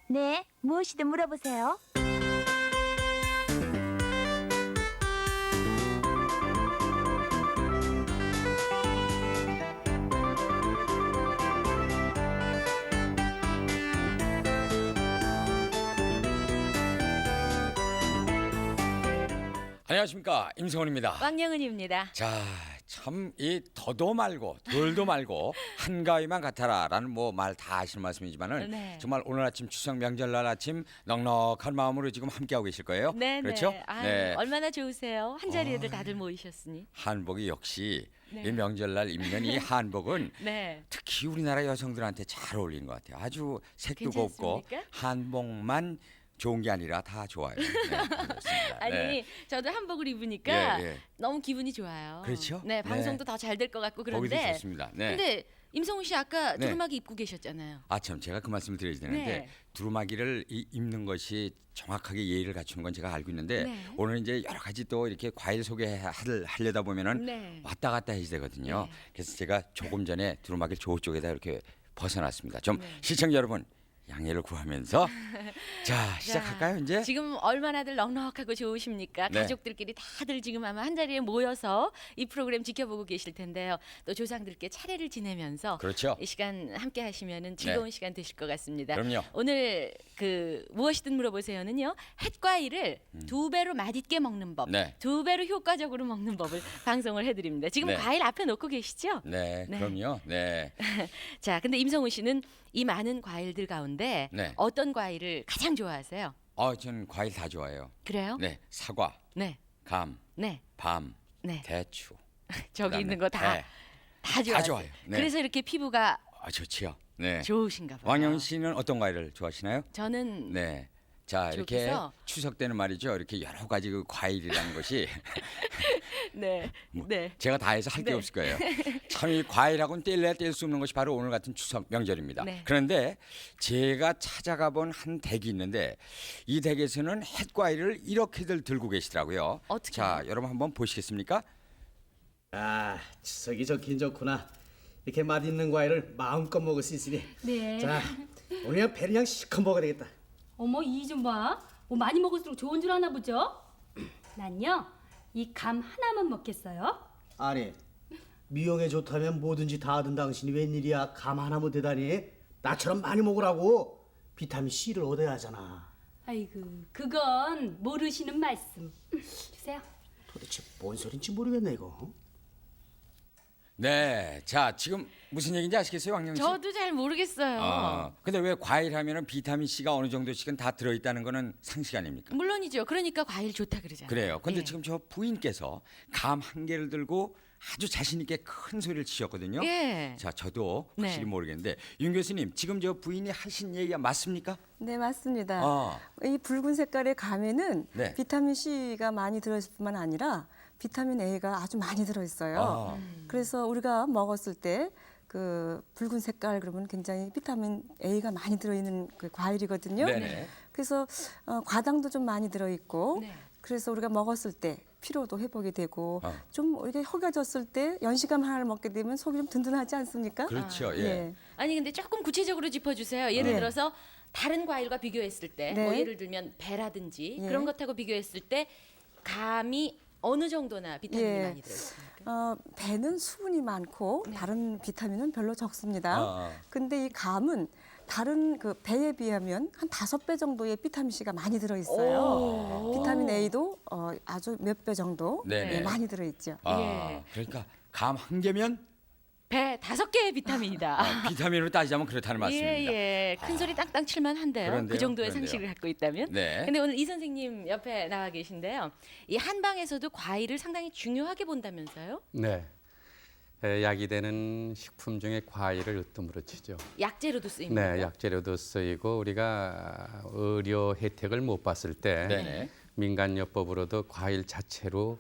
네, 무엇이든 물어보세요. 안녕하십니까, 임성원입니다. 왕영은입니다. 자, 참 이 더도 말고 덜도 말고 한가위만 같아라라는 뭐 말 다 하시는 말씀이지만은 네. 정말 오늘 아침 추석 명절날 아침 넉넉한 마음으로 지금 함께하고 계실 거예요. 네, 그렇죠? 네. 아유, 얼마나 좋으세요. 한 자리에들 다들 모이셨으니. 한복이 역시 네. 이 명절날 입는 이 한복은 네. 특히 우리나라 여성들한테 잘 어울리는 것 같아요. 아주 색도 곱고 괜찮습니까? 한복만 좋은 게 아니라 다 좋아요. 네, 그렇습니다. 아니, 네. 저도 한복을 입으니까 예, 예. 너무 기분이 좋아요. 그렇죠? 네, 방송도 더 잘 될 것 같고 거기도 그런데. 좋습니다. 네. 근데 임성훈 씨 아까 네. 두루마기 입고 계셨잖아요. 아 참 제가 그 말씀을 드려야 되는데 네. 두루마기를 입는 것이 정확하게 예의를 갖추는 건 제가 알고 있는데 네. 오늘 이제 여러 가지 또 이렇게 과일 소개하려다 보면은 네. 왔다 갔다 해야 되거든요. 네. 그래서 제가 조금 전에 두루마기를 저쪽에다 이렇게 벗어놨습니다. 좀 네. 시청자 여러분 양해를 구하면서 자 시작할까요 이제? 지금 얼마나들 넉넉하고 좋으십니까? 네. 가족들끼리 다들 지금 아마 한 자리에 모여서 이 프로그램 지켜보고 계실 텐데요. 또 조상들께 차례를 지내면서 그렇죠. 이 시간 함께 하시면은 즐거운 시간 되실 것 같습니다. 그럼요. 오늘 그 무엇이든 물어보세요는요. 햇과일을 2배로 맛있게 먹는 법, 네. 2배로 효과적으로 먹는 법을 방송을 해드립니다. 지금 네. 과일 앞에 놓고 계시죠? 네, 네. 그럼요. 네. 자, 근데 임성훈 씨는 이 많은 과일들 가운데 네. 어떤 과일을 가장 좋아하세요? 저는 과일 다 좋아해요. 그래요? 네, 사과, 네. 감, 네. 밤, 네. 대추. 저기 그다음에, 있는 거 다 네. 다 좋아요. 좋아요. 네. 그래서 이렇게 피부가 좋지요. 네. 좋으신가 봐요. 왕영 씨는 어떤 과일을 좋아하시나요? 저는 네. 자 이렇게 저기서- 추석 때는 말이죠. 이렇게 여러 가지 그 과일이라는 것이 네. 네. 제가 다 해서 할 게 네. 없을 거예요. 참 이 과일하고는 뗄래야 뗄 수 없는 것이 바로 오늘 같은 추석 명절입니다. 네. 그런데 제가 찾아가 본 한 댁이 있는데 이 댁에서는 햇과일을 이렇게들 들고 계시더라고요. 어떻게 자 여러분 한번 보시겠습니까? 아, 추석이 좋긴 좋구나. 이렇게 맛있는 과일을 마음껏 먹을 수 있으니. 네. 자, 오늘 그냥 배를 그냥 실컷 먹어야 되겠다. 어머 이 좀 봐. 뭐 많이 먹을수록 좋은 줄 아나 보죠? 난요 이 감 하나만 먹겠어요. 아니, 미용에 좋다면 뭐든지 다 하던 당신이 웬일이야? 감 하나 못 대다니? 나처럼 많이 먹으라고. 비타민 C를 얻어야 하잖아. 아이고 그건 모르시는 말씀. 주세요. 도대체 뭔 소린지 모르겠네 이거. 네. 자 지금 무슨 얘기인지 아시겠어요, 왕영 씨? 저도 잘 모르겠어요. 근데 왜 과일 하면은 비타민 C가 어느 정도씩은 다 들어있다는 거는 상식 아닙니까? 물론이죠. 그러니까 과일 좋다 그러잖아요. 그래요. 근데 예. 지금 저 부인께서 감 한 개를 들고 아주 자신 있게 큰 소리를 치셨거든요. 예. 자, 저도 확실히 네. 모르겠는데 윤 교수님 지금 저 부인이 하신 얘기가 맞습니까? 네, 맞습니다. 아. 이 붉은 색깔의 감에는 네. 비타민 C가 많이 들어있을 뿐만 아니라 비타민 A가 아주 많이 들어있어요. 아. 그래서 우리가 먹었을 때 그 붉은 색깔 그러면 굉장히 비타민 A가 많이 들어있는 그 과일이거든요. 네네. 그래서 과당도 좀 많이 들어있고 네. 그래서 우리가 먹었을 때 피로도 회복이 되고 어. 좀 이렇게 허겨졌을 때 연시감 하나를 먹게 되면 속이 좀 든든하지 않습니까? 그렇죠. 예. 예. 아니 근데 조금 구체적으로 짚어주세요. 예를 네. 들어서 다른 과일과 비교했을 때, 네. 뭐 예를 들면 배라든지 예. 그런 것하고 비교했을 때 감이 어느 정도나 비타민이 예. 많이 들어있습니까? 배는 수분이 많고 다른 비타민은 별로 적습니다. 아. 근데 이 감은 다른 그 배에 비하면 한 5배 정도의 비타민 C가 많이 들어 있어요. 비타민 A도 아주 몇 배 정도 네네. 많이 들어 있죠. 아, 예. 그러니까 감 한 개면 배 5개의 비타민이다. 비타민으로 따지자면 그렇다는 말씀입니다. 예, 예. 큰 소리 땅땅 칠만 한데요. 그런데요, 그 정도의 그런데요. 상식을 갖고 있다면. 네. 근데 오늘 이 선생님 옆에 나와 계신데요. 이 한방에서도 과일을 상당히 중요하게 본다면서요? 네. 약이 되는 식품 중에 과일을 으뜸으로 치죠. 약재로도 쓰입니다. 네, 약재료도 쓰이고 우리가 의료 혜택을 못 봤을 때 네네. 민간요법으로도 과일 자체로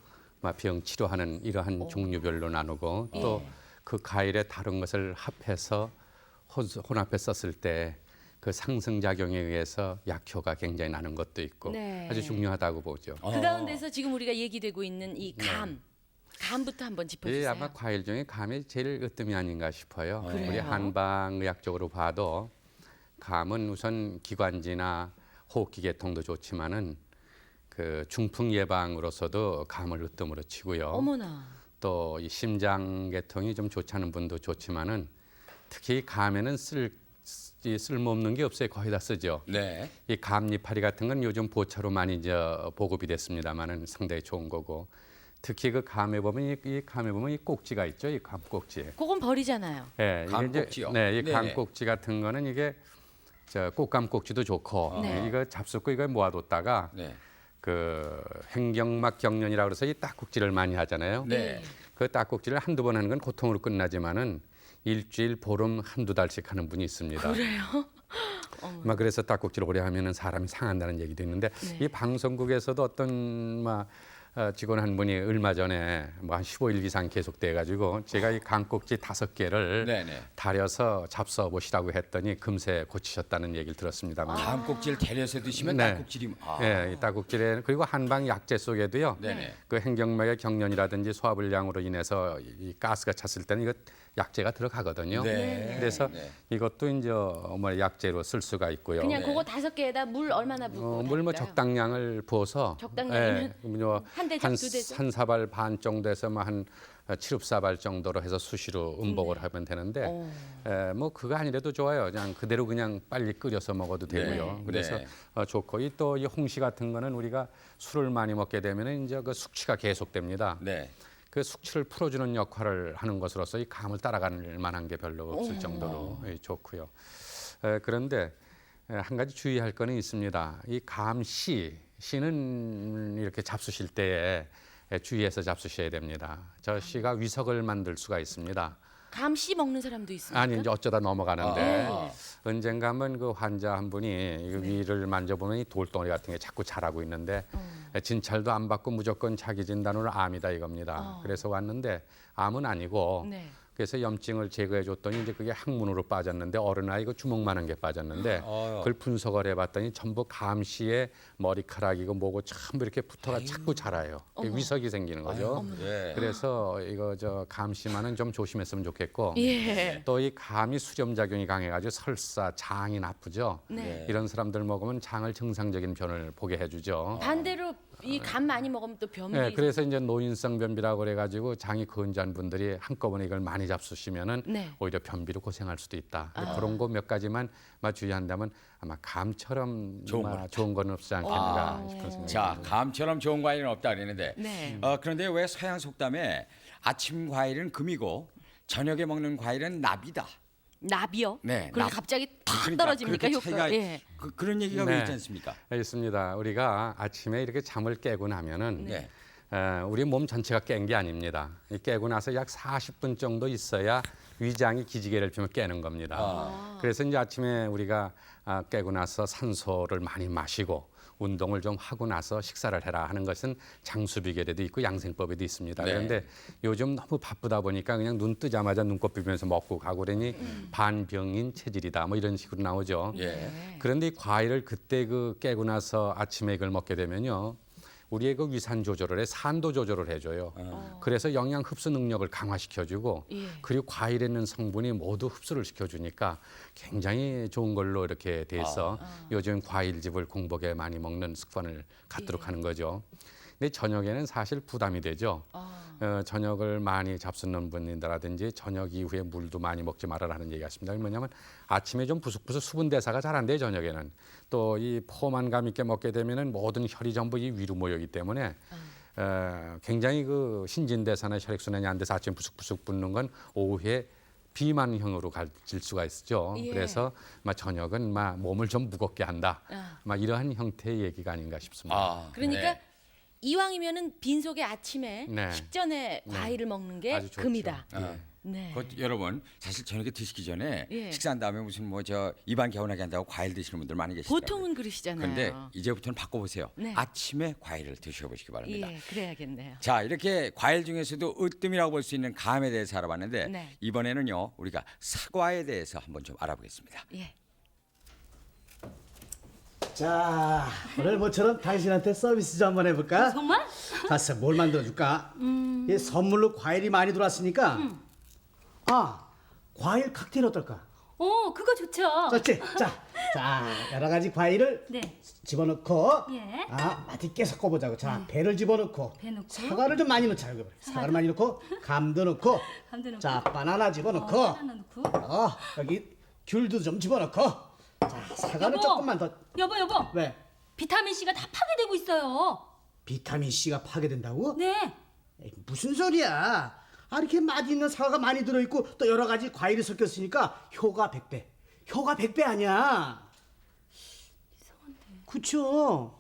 병 치료하는 이러한 종류별로 나누고 또 그 과일에 다른 것을 합해서 혼합해 썼을 때 그 상승작용에 의해서 약효가 굉장히 나는 것도 있고 네. 아주 중요하다고 보죠. 그 가운데서 지금 우리가 얘기되고 있는 이 감. 감부터 한번 짚어주세요. 예, 아마 과일 중에 감이 제일 으뜸이 아닌가 싶어요. 그래요? 우리 한방 의학적으로 봐도 감은 우선 기관지나 호흡기 계통도 좋지만은 그 중풍 예방으로서도 감을 으뜸으로 치고요. 어머나. 또 이 심장 계통이 좀 좋지 않은 분도 좋지만은 특히 감에는 쓸모없는 게 없어요. 거의 다 쓰죠. 네. 이 감잎파리 같은 건 요즘 보차로 많이 이제 보급이 됐습니다만은 상당히 좋은 거고 특히 그 감에 보면 이 감에 보면 이 꼭지가 있죠. 이 감 꼭지. 그건 버리잖아요. 예, 이게 감꼭지요? 이제, 네, 이 네네. 감꼭지 같은 거는 이게 저 꽃감 꼭지도 좋고 네. 이거 잡숫고 이걸 모아뒀다가 네. 그 횡경막 경련이라고 그래서 이 딱꼭지를 많이 하잖아요. 네. 그 딱꼭지를 한두 번 하는 건 고통으로 끝나지만은 일주일, 보름, 한두 달씩 하는 분이 있습니다. 그래요? 막 그래서 딱꼭지를 오래 하면은 사람이 상한다는 얘기도 있는데 네. 이 방송국에서도 어떤 막 직원 한 분이 얼마 전에 뭐 한 15일 이상 계속돼 가지고 제가 이 감꼭지 5개를 네네. 다려서 잡숴 보시라고 했더니 금세 고치셨다는 얘기를 들었습니다만. 감꼭지를 데려서 드시면 네. 딱꼭질이 예, 이 딱꼭질에 그리고 한방 약재 속에도요. 네네. 그 횡격막의 경련이라든지 소화불량으로 인해서 이 가스가 찼을 때는 이거 약재가 들어가거든요. 네. 그래서 네. 이것도 이제 뭐 약재로 쓸 수가 있고요. 그냥 네. 그거 5개에다 물 얼마나 붓고 물 뭐 다닐까요? 적당량을 부어서 적당량이면 한 대접, 두 대접? 한 사발 반 정도에서 뭐한 7~8사발 정도로 해서 수시로 음복을 하면 되는데 뭐 그거 아니라도 좋아요. 그냥 그대로 그냥 빨리 끓여서 먹어도 되고요. 네. 그래서 네. 좋고 또 이 홍시 같은 거는 우리가 술을 많이 먹게 되면 이제 그 숙취가 계속됩니다. 네. 그 숙취를 풀어주는 역할을 하는 것으로서 이 감을 따라갈 만한 게 별로 없을 정도로 좋고요. 그런데 한 가지 주의할 거는 있습니다. 이 씨는 이렇게 잡수실 때에 주의해서 잡수셔야 됩니다. 저 씨가 위석을 만들 수가 있습니다. 감씨 먹는 사람도 있습니까? 아니 이제 어쩌다 넘어가는데 아. 언젠가 한번 그 환자 한 분이 이 위를 만져보면 이 돌덩어리 같은 게 자꾸 자라고 있는데 진찰도 안 받고 무조건 자기 진단으로 암이다 이겁니다. 그래서 왔는데 암은 아니고 네. 그래서 염증을 제거해 줬더니 이제 그게 항문으로 빠졌는데 어른아이 그 주먹만한 게 빠졌는데 그걸 분석을 해봤더니 전부 감씨의 머리카락이고 뭐고 전부 이렇게 붙어가 자꾸 자라요. 위석이 생기는 거죠. 예. 그래서 이거 저 감씨만은 좀 조심했으면 좋겠고 예. 또 이 감이 수렴 작용이 강해가지고 설사, 장이 나쁘죠. 네. 이런 사람들 먹으면 장을 정상적인 변을 보게 해주죠. 반대로 이 감 많이 먹으면 또 변비. 네, 그래서 이제 노인성 변비라고 그래가지고 장이 건조한 분들이 한꺼번에 이걸 많이 잡수시면은 네. 오히려 변비로 고생할 수도 있다. 그런 거 몇 가지만 주의한다면 아마 감처럼 좋은 건 없지 않겠는가 싶은 생각이 자, 듭니다. 감처럼 좋은 과일은 없다 그랬는데 네. 그런데 왜 서양 속담에 아침 과일은 금이고 저녁에 먹는 과일은 납이다. 나비요? 네, 그럼 납. 갑자기 탁 그러니까 떨어집니까 그렇게 효과가? 차이가 예. 그런 얘기가 네. 왜 있지 않습니까? 있습니다. 우리가 아침에 이렇게 잠을 깨고 나면은 네. 우리 몸 전체가 깬 게 아닙니다. 이 깨고 나서 약 40분 정도 있어야 위장이 기지개를 펴면 깨는 겁니다. 그래서 이제 아침에 우리가 깨고 나서 산소를 많이 마시고 운동을 좀 하고 나서 식사를 해라 하는 것은 장수비결에도 있고 양생법에도 있습니다. 네. 그런데 요즘 너무 바쁘다 보니까 그냥 눈 뜨자마자 눈곱 비비면서 먹고 가고 그러니 반병인 체질이다 뭐 이런 식으로 나오죠. 예. 그런데 이 과일을 그때 그 깨고 나서 아침에 이걸 먹게 되면요. 우리의 그 위산 조절을 해 산도 조절을 해줘요. 그래서 영양 흡수 능력을 강화시켜주고 예. 그리고 과일에 있는 성분이 모두 흡수를 시켜주니까 굉장히 좋은 걸로 이렇게 돼 있어 요즘 과일즙을 공복에 많이 먹는 습관을 갖도록 하는 거죠. 근데 저녁에는 사실 부담이 되죠. 저녁을 많이 잡수는 분들이라든지 저녁 이후에 물도 많이 먹지 말아라는 얘기가 있습니다. 뭐냐면 아침에 좀 부숙부숙 수분 대사가 잘 안 돼요. 저녁에는 또 이 포만감 있게 먹게 되면은 모든 혈이 전부 이 위로 모이기 때문에 굉장히 그 신진대사나 혈액순환이 안 돼서 아침에 부숙부숙 붓는 건 오후에 비만형으로 갈질 수가 있죠. 예. 그래서 저녁은 몸을 좀 무겁게 한다. 이러한 형태의 얘기가 아닌가 싶습니다. 그러니까 네. 이왕이면은 빈속에 아침에 네. 식전에 과일을 먹는 게 아주 좋죠. 금이다. 예. 네. 여러분 사실 저녁에 드시기 전에 예. 식사한 다음에 무슨 뭐 저 입안 개운하게 한다고 과일 드시는 분들 많이 계시더라고요. 보통은 그러시잖아요. 그런데 이제부터는 바꿔보세요. 네. 아침에 과일을 드셔보시기 바랍니다. 예, 그래야겠네요. 자, 이렇게 과일 중에서도 으뜸이라고 볼 수 있는 감에 대해서 알아봤는데 네. 이번에는요 우리가 사과에 대해서 한번 좀 알아보겠습니다. 예. 자, 오늘 모처럼 당신한테 서비스 좀 한번 해볼까? 정말? 자세 뭘 만들어줄까? 이 선물로 과일이 많이 들어왔으니까 과일 칵테일 어떨까? 그거 좋죠. 좋지. 자, 여러 가지 과일을 네. 집어넣고 예. 맛있게 섞어보자고. 자, 배를 집어넣고 배 넣고. 사과를 좀 많이 넣자. 사과를 많이 넣고 감도 넣고 감도 넣고. 자, 바나나 집어넣고 바나나 넣고. 여기 귤도 좀 집어넣고 자, 사과는 여보! 조금만 더. 여보. 왜? 비타민 C가 다 파괴되고 있어요. 비타민 C가 파괴된다고? 네. 에이, 무슨 소리야? 이렇게 맛있는 사과가 많이 들어있고 또 여러 가지 과일이 섞였으니까 효가 100배. 효가 100배 아니야. 이상한데. 그쵸?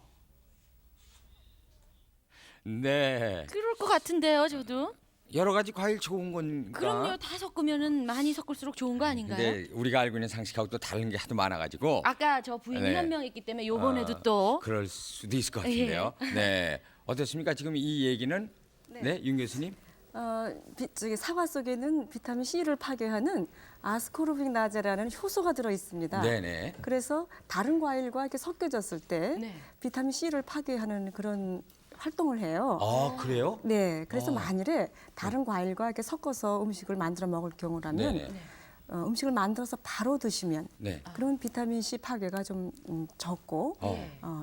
네. 그럴 것 같은데요, 저도. 여러 가지 과일 좋은 건가? 그럼요, 다 섞으면은 많이 섞을수록 좋은 거 아닌가요? 근데 우리가 알고 있는 상식하고 또 다른 게 하도 많아가지고 아까 저 부인이 네. 한 명 있기 때문에 요번에도 또 그럴 수도 있을 것 같은데요. 네. 어떻습니까? 지금 이 얘기는 네, 윤 교수님? 사과 속에는 비타민 C를 파괴하는 아스코르빅 나제라는 효소가 들어 있습니다. 네네. 그래서 다른 과일과 이렇게 섞여졌을 때 네. 비타민 C를 파괴하는 그런 활동을 해요. 아, 그래요? 네, 그래서 만일에 다른 과일과 이렇게 섞어서 음식을 만들어 먹을 경우라면 네네. 음식을 만들어서 바로 드시면 네. 그러면 비타민 C 파괴가 좀 적고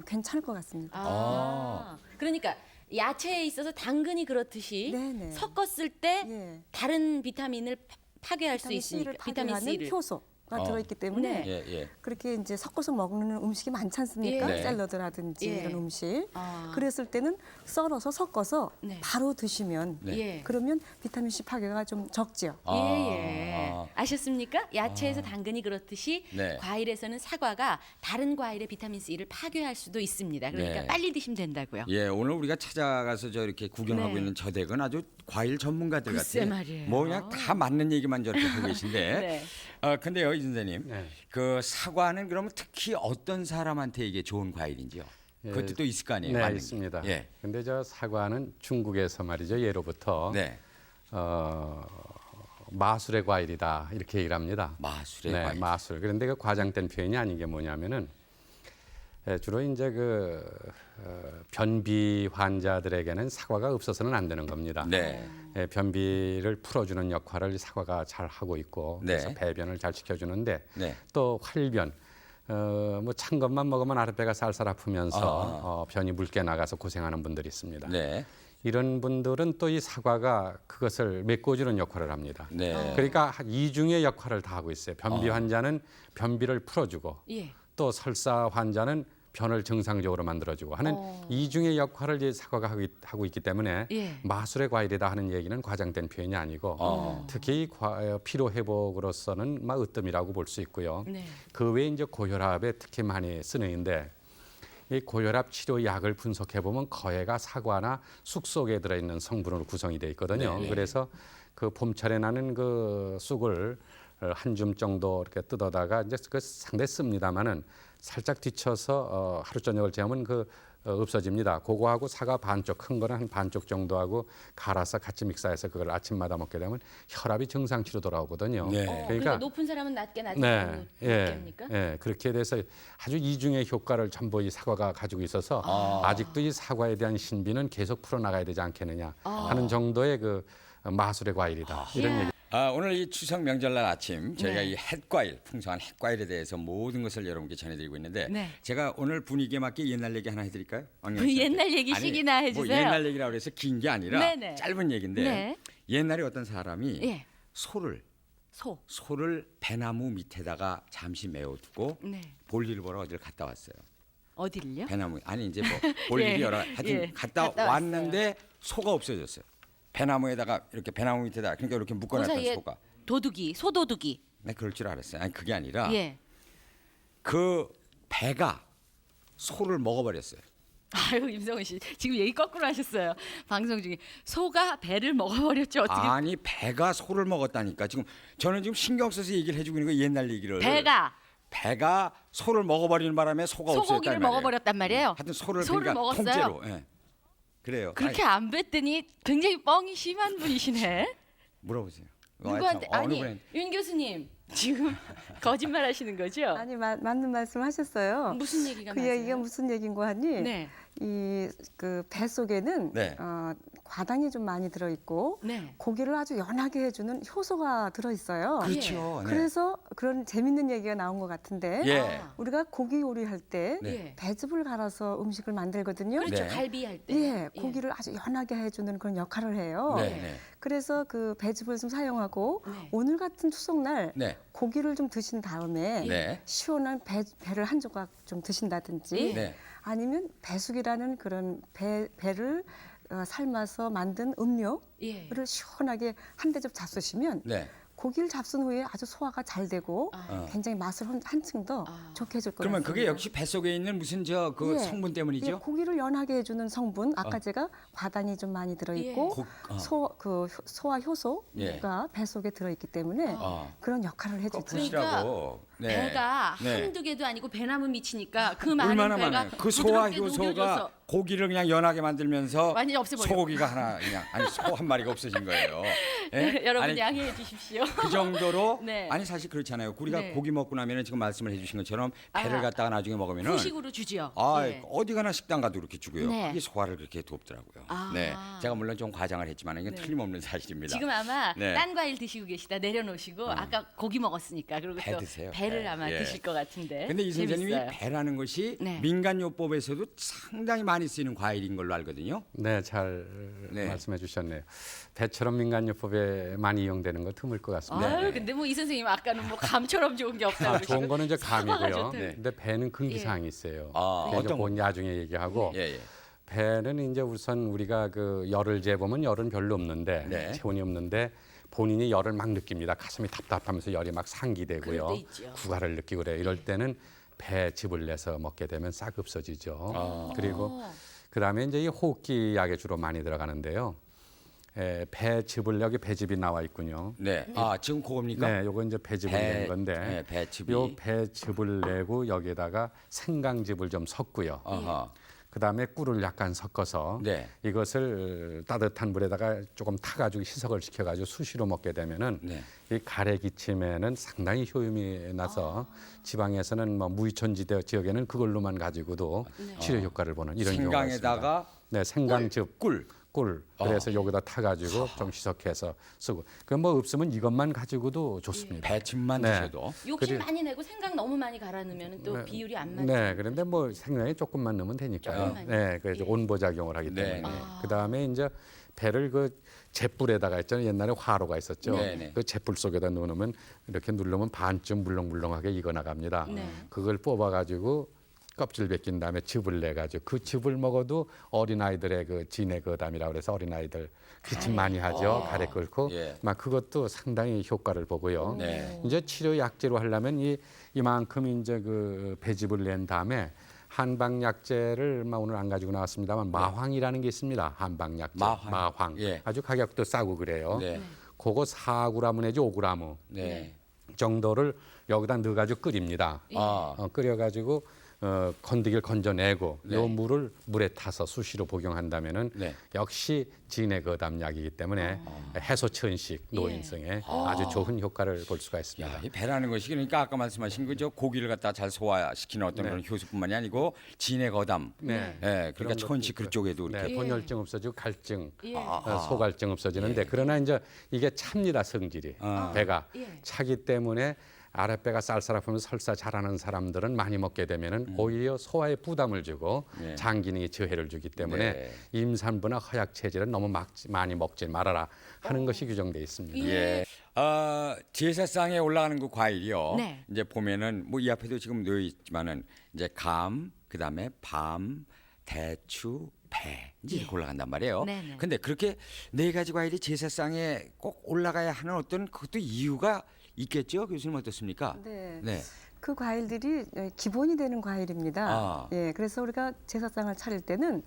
괜찮을 것 같습니다. 그러니까 야채에 있어서 당근이 그렇듯이 네네. 섞었을 때 예. 다른 비타민을 파괴할 수 비타민 C를 있으니까 비타민 파괴하는 C를. 효소가 들어있기 때문에 네. 예, 예. 그렇게 이제 섞어서 먹는 음식이 많지 않습니까? 예. 네. 샐러드라든지 예. 이런 음식. 아. 그랬을 때는 썰어서 섞어서 네. 바로 드시면 네. 예. 그러면 비타민 C 파괴가 좀 적지요. 예. 아셨습니까? 야채에서 당근이 그렇듯이 네. 과일에서는 사과가 다른 과일의 비타민 C를 파괴할 수도 있습니다. 그러니까 네. 빨리 드시면 된다고요. 예, 오늘 우리가 찾아가서 저 이렇게 구경하고 네. 있는 저 댁은 아주 과일 전문가들 글쎄 같아요. 말이에요. 뭐 그냥 다 맞는 얘기만 저렇게 하고 계신데. 네. 근데요, 이 선생님. 네. 그 사과는 그러면 특히 어떤 사람한테 이게 좋은 과일인지요? 그것도 또 있을 거 아니에요? 네, 맞는 게. 있습니다. 예. 근데 저 사과는 중국에서 말이죠. 예로부터 네. 마술의 과일이다 이렇게 얘기를 합니다. 마술의 네, 과일. 마술. 그런데 그 과장된 표현이 아닌 게 뭐냐면은 주로 이제 변비 환자들에게는 사과가 없어서는 안 되는 겁니다. 네. 변비를 풀어주는 역할을 사과가 잘 하고 있고 네. 그래서 배변을 잘 시켜주는데 네. 또 활변. 뭐 찬 것만 먹으면 아랫배가 살살 아프면서 변이 묽게 나가서 고생하는 분들이 있습니다. 네. 이런 분들은 또 이 사과가 그것을 메꿔주는 역할을 합니다. 네. 그러니까 이중의 역할을 다 하고 있어요. 변비 환자는 변비를 풀어주고 예. 또 설사 환자는 변을 정상적으로 만들어주고 하는 이중의 역할을 이 사과가 하고 있기 때문에 예. 마술의 과일이다 하는 얘기는 과장된 표현이 아니고 특히 피로 회복으로서는 막 으뜸이라고 볼 수 있고요. 네. 그 외에 이제 고혈압에 특히 많이 쓰는데 이 고혈압 치료 약을 분석해 보면 거의가 사과나 쑥 속에 들어있는 성분으로 구성이 되어 있거든요. 네. 그래서 그 봄철에 나는 그 쑥을 한 줌 정도 이렇게 뜯어다가 이제 그 상당히 씁니다만은 살짝 뒤쳐서 하루 저녁을 재우면 없어집니다. 그거하고 사과 반쪽 큰 거는 한 반쪽 정도 하고 갈아서 같이 믹사해서 그걸 아침마다 먹게 되면 혈압이 정상치로 돌아오거든요. 네. 그러니까 높은 사람은 낮게 낮은 네, 사람은 예, 높게입니까? 예, 그렇게 돼서 아주 이중의 효과를 전부 이 사과가 가지고 있어서 아직도 이 사과에 대한 신비는 계속 풀어나가야 되지 않겠느냐 하는 정도의 그 마술의 과일이다 이런 얘기. 오늘 이 추석 명절날 아침 저희가 네. 이 햇과일, 풍성한 햇과일에 대해서 모든 것을 여러분께 전해드리고 있는데 네. 제가 오늘 분위기에 맞게 옛날 얘기 하나 해드릴까요? 옛날 얘기씩이나 아니, 해주세요. 뭐 옛날 얘기라고 해서 긴 게 아니라 네네. 짧은 얘기인데 네. 옛날에 어떤 사람이 예. 소를 배나무 밑에다가 잠시 메워두고 네. 볼일 보러 어디를 갔다 왔어요. 어디를요? 배나무 아니 이제 뭐 볼일이 예, 여러 하여튼 예, 갔다 갔다 왔는데 소가 없어졌어요. 배나무에다가 이렇게 배나무 밑에다 그러니까 이렇게 그 묶어놨던 사이에 소가. 도둑이 소도둑이. 네, 그럴 줄 알았어요. 아니 그게 아니라 예. 그 배가 소를 먹어버렸어요. 아유 임성훈 씨 지금 얘기 거꾸로 하셨어요. 방송 중에 소가 배를 먹어버렸죠. 어떻게? 아니 배가 소를 먹었다니까. 지금 저는 지금 신경 써서 얘기를 해주고 있는 거 옛날 얘기를. 배가 소를 먹어버리는 바람에 소가 없어졌단 소고기를 말이에요. 먹어버렸단 말이에요. 하여튼 소를 소를 그러니까 먹었어요. 통째로. 예. 그래요. 그렇게 안 뵀더니 굉장히 뻥이 심한 분이시네. 물어보세요. 누구한테? 어느 아니 분한테? 윤 교수님 지금 거짓말 하시는 거죠? 아니 맞는 말씀하셨어요. 무슨 얘기가 그 맞아요? 얘기가 무슨 얘기인고 하니 네. 이 그 배 속에는 네. 과당이 좀 많이 들어있고 네. 고기를 아주 연하게 해주는 효소가 들어있어요. 그렇죠. 네. 그래서 그런 재밌는 얘기가 나온 것 같은데 예. 우리가 고기 요리할 때 네. 배즙을 갈아서 음식을 만들거든요. 그렇죠. 네. 갈비 할 때. 예, 고기를 아주 연하게 해주는 그런 역할을 해요. 네. 네. 그래서 그 배즙을 좀 사용하고 네. 오늘 같은 추석날 네. 고기를 좀 드신 다음에 네. 시원한 배를 한 조각 좀 드신다든지 예. 네. 아니면 배숙이라는 그런 배를 삶아서 만든 음료를 예. 시원하게 한 대접 잡수시면 네. 고기를 잡순 후에 아주 소화가 잘 되고 굉장히 맛을 한층 더 좋게 해줄 거예요. 그러면 그게 역시 뱃속에 있는 무슨 저 그 예. 성분 때문이죠? 예, 고기를 연하게 해주는 성분 아까 제가 과당이 좀 많이 들어있고 예. 소화 효소가 예. 배 속에 들어있기 때문에 그런 역할을 꼭 해주죠. 보시라고. 네. 배가 네. 한두 개도 아니고 배나무 미치니까 그 많은 얼마나 배가 많아요. 그 소화 부드럽게 효소가 녹여줘서 고기를 그냥 연하게 만들면서 완전히 없애버려. 소고기가 하나 그냥 아니 소 한 마리가 없어진 거예요. 예? 여러분 아니, 양해해 주십시오. 그 정도로 네. 아니 사실 그렇잖아요. 우리가 네. 고기 먹고 나면은 지금 말씀을 해주신 것처럼 배를 아, 갖다가 나중에 먹으면은 후식으로 주지요. 아 예. 어디 가나 식당 가도 그렇게 주고요. 네. 그게 소화를 그렇게 돕더라고요. 아. 네, 제가 물론 좀 과장을 했지만 이건 네. 틀림없는 사실입니다. 지금 아마 네. 딴 과일 드시고 계시다 내려놓으시고 아까 고기 먹었으니까 그리고 배 또 드세요. 배를 배. 아마 예. 드실 것 같은데. 근데 이 선생님이 재밌어요. 배라는 것이 네. 민간요법에서도 상당히 많이 쓰이는 과일인 걸로 알거든요. 네, 잘 네. 말씀해 주셨네요. 배처럼 민간요법에 많이 이용되는 거 드물 것 같습니다. 아유, 네. 근데 뭐 이 선생님 아까는 뭐 감처럼 좋은 게 없다고 그러시고. 좋은 거는 이제 사과가 감이고요. 좋다. 네. 근데 배는 금기사항이 있어요. 아, 그래서 어떤 그건 나중에 얘기하고 예, 예. 배는 이제 우선 우리가 그 열을 재보면 열은 별로 없는데 네. 체온이 없는데 본인이 열을 막 느낍니다. 가슴이 답답하면서 열이 막 상기되고요. 그럴 때 있죠. 구가를 느끼고 그래요. 이럴 때는 배즙을 내서 먹게 되면 싹 없어지죠. 그리고 그다음에 이제 이 호흡기 약에 주로 많이 들어가는데요. 배즙을 여기 배즙이 나와 있군요. 네. 아 지금 그겁니까? 네, 요거 이제 배즙을 배- 낸 건데 네, 배즙이. 요 배즙을 내고 여기에다가 생강즙을 좀 섞고요. 아하. 그다음에 꿀을 약간 섞어서 네. 이것을 따뜻한 물에다가 조금 타가지고 희석을 시켜가지고 수시로 먹게 되면은 네. 이 가래 기침에는 상당히 효험이 나서 지방에서는 뭐 무이촌 지역에는 그걸로만 가지고도 치료 효과를 보는 이런 경우가 있습니다. 생강에다가 네, 생강즙, 꿀. 꿀. 그래서 여기다 타가지고 좀 희석해서 쓰고. 그 뭐 없으면 이것만 가지고도 좋습니다. 배즙만 네. 드셔도. 욕심 그리- 많이 내고 생강 너무 많이 갈아 넣으면 또 비율이 안 맞죠. 네, 그런데 뭐 생강에 조금만 넣으면 되니까요. 조금만요. 네, 그래서 예. 온보 작용을 하기 네. 때문에. 그 다음에 이제 배를 그 잿불에다가 있잖아요. 옛날에 화로가 있었죠. 네, 네. 그 잿불 속에다 넣으면 이렇게 누르면 반쯤 물렁물렁하게 익어 나갑니다. 네. 그걸 뽑아가지고 껍질 벗긴 다음에 즙을 내가지고 그 즙을 먹어도 어린아이들의 그 진해거담이라고 그래서 어린아이들 기침 많이 하죠. 가래 끓고 예. 막 그것도 상당히 효과를 보고요. 네. 이제 치료 약제로 하려면 이만큼 이제 그 배즙을 낸 다음에 한방 약제를 오늘 안 가지고 나왔습니다만 마황이라는 게 있습니다. 한방 약제. 마황. 예. 아주 가격도 싸고 그래요. 네. 그거 4g 내지 5g 네. 정도를 여기다 넣어가지고 끓입니다. 아. 끓여가지고 건더기를 건져내고 네. 요 물을 물에 타서 수시로 복용한다면은 네. 역시 진해거담약이기 때문에 해소천식 노인성에 아주 좋은 효과를 볼 수가 있습니다. 야, 이 배라는 것이 그러니까 아까 말씀하신 그 저 고기를 갖다 잘 소화시키는 어떤 그런 효소뿐만이 아니고 진해거담. 네. 그러니까 그런 천식 것도 그쪽에도 네, 이렇게. 본혈증 없어지고 갈증, 예. 소갈증 없어지는데 그러나 이제 이게 찹니다 성질이 배가 예. 차기 때문에 아랫배가 쌀쌀하면서 설사 잘하는 사람들은 많이 먹게 되면은 오히려 소화에 부담을 주고 네. 장 기능에 저해를 주기 때문에 네. 임산부나 허약 체질은 너무 많이 먹지 말아라 하는 것이 규정돼 있습니다. 예. 제사상에 올라가는 그 과일이요. 네. 이제 보면은 뭐 이 앞에도 지금 놓여 있지만은 이제 감, 그다음에 밤, 대추, 배 이제 이렇게 올라간단 말이에요. 네, 네. 근데 그렇게 네 가지 과일이 제사상에 꼭 올라가야 하는 어떤 그것도 이유가 있겠죠? 교수님 어떻습니까? 네. 네. 그 과일들이 기본이 되는 과일입니다. 아. 예, 그래서 우리가 제사상을 차릴 때는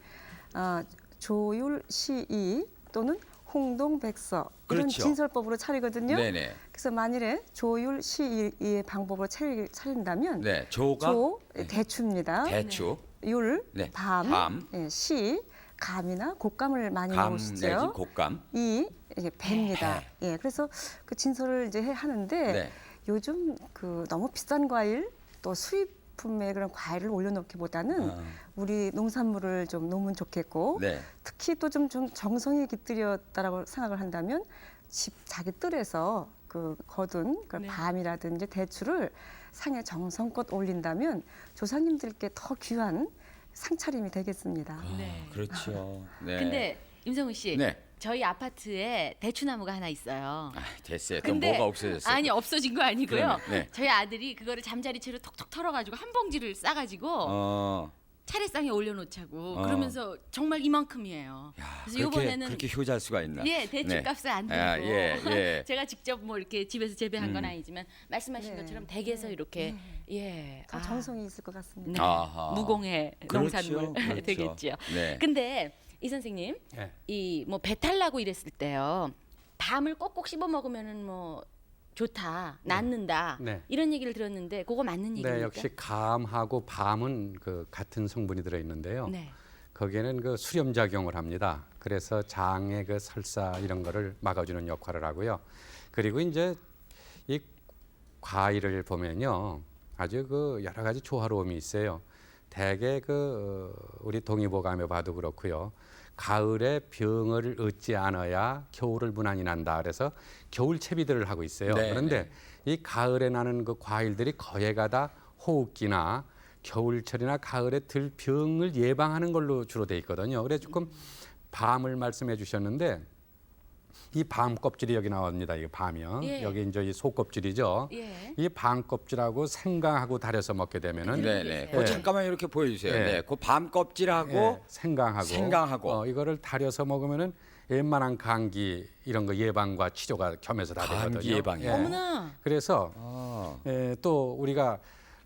조율, 시이 또는 홍동, 백서 이런 그렇죠. 진설법으로 차리거든요. 네네. 그래서 만일에 조율, 시이의 방법으로 차린다면 네. 조가 조 대추입니다. 대추, 율, 네. 밤, 밤. 예, 시, 감이나 곶감을 많이 감 내지 먹으시죠. 곶감. 이 이제 배입니다. 예, 그래서 그 진설을 이제 하는데 네. 요즘 그 너무 비싼 과일 또 수입 식품에 그런 과일을 올려놓기보다는 우리 농산물을 좀 놓으면 좋겠고 네. 특히 또 좀 정성이 깃들였다라고 생각을 한다면 자기 뜰에서 그 거둔 그 네. 밤이라든지 대추를 상에 정성껏 올린다면 조상님들께 더 귀한 상차림이 되겠습니다. 네. 그렇죠. 네. 근데 임성훈 씨, 네. 저희 아파트에 대추나무가 하나 있어요. 아, 됐어요. 또 근데 뭐가 없어졌어요? 아니 없어진 거 아니고요. 그러네. 네. 저희 아들이 그거를 잠자리채로 톡톡 털어가지고 한 봉지를 싸가지고 어. 차례상에 올려놓자고 그러면서 정말 이만큼이에요. 그래서 그렇게 이번에는 그렇게 효자일 수가 있나? 예 대추값을 안 들고 아, 예, 예. 제가 직접 뭐 이렇게 집에서 재배한 건 아니지만 말씀하신 네. 것처럼 댁에서 이렇게 예 더 아, 정성이 있을 것 같습니다. 네. 아하. 무공해 그렇죠, 농산물 그렇죠. 되겠지요. 네. 근데 이 선생님 예. 이 뭐 배탈 나고 이랬을 때요 밤을 꼭꼭 씹어 먹으면은 뭐 좋다 낫는다 네. 이런 얘기를 들었는데 그거 맞는 얘기입니까? 네, 역시 감하고 밤은 그 같은 성분이 들어 있는데요. 네. 거기에는 그 수렴 작용을 합니다. 그래서 장의 그 설사 이런 거를 막아주는 역할을 하고요. 그리고 이제 이 과일을 보면요, 아주 그 여러 가지 조화로움이 있어요. 대개 그 우리 동의보감에 봐도 그렇고요. 가을에 병을 얻지 않아야 겨울을 무난히 난다. 그래서 겨울 채비들을 하고 있어요. 네, 그런데 이 가을에 나는 그 과일들이 거의가 다 호흡기나 겨울철이나 가을에 들 병을 예방하는 걸로 주로 돼 있거든요. 그래서 조금 밤을 말씀해 주셨는데 이 밤 껍질이 여기 나옵니다. 이게 밤이요. 예. 여기 이제 이 속껍질이죠. 예. 이 밤 껍질하고 생강하고 달여서 먹게 되면은 네네. 네. 잠깐만 이렇게 보여주세요. 네. 네. 그 밤 껍질하고 예, 생강하고 이거를 달여서 먹으면은 웬만한 감기 이런 거 예방과 치료가 겸해서 다 되거든요. 감기 예방이요? 어머나 그래서 아. 또 우리가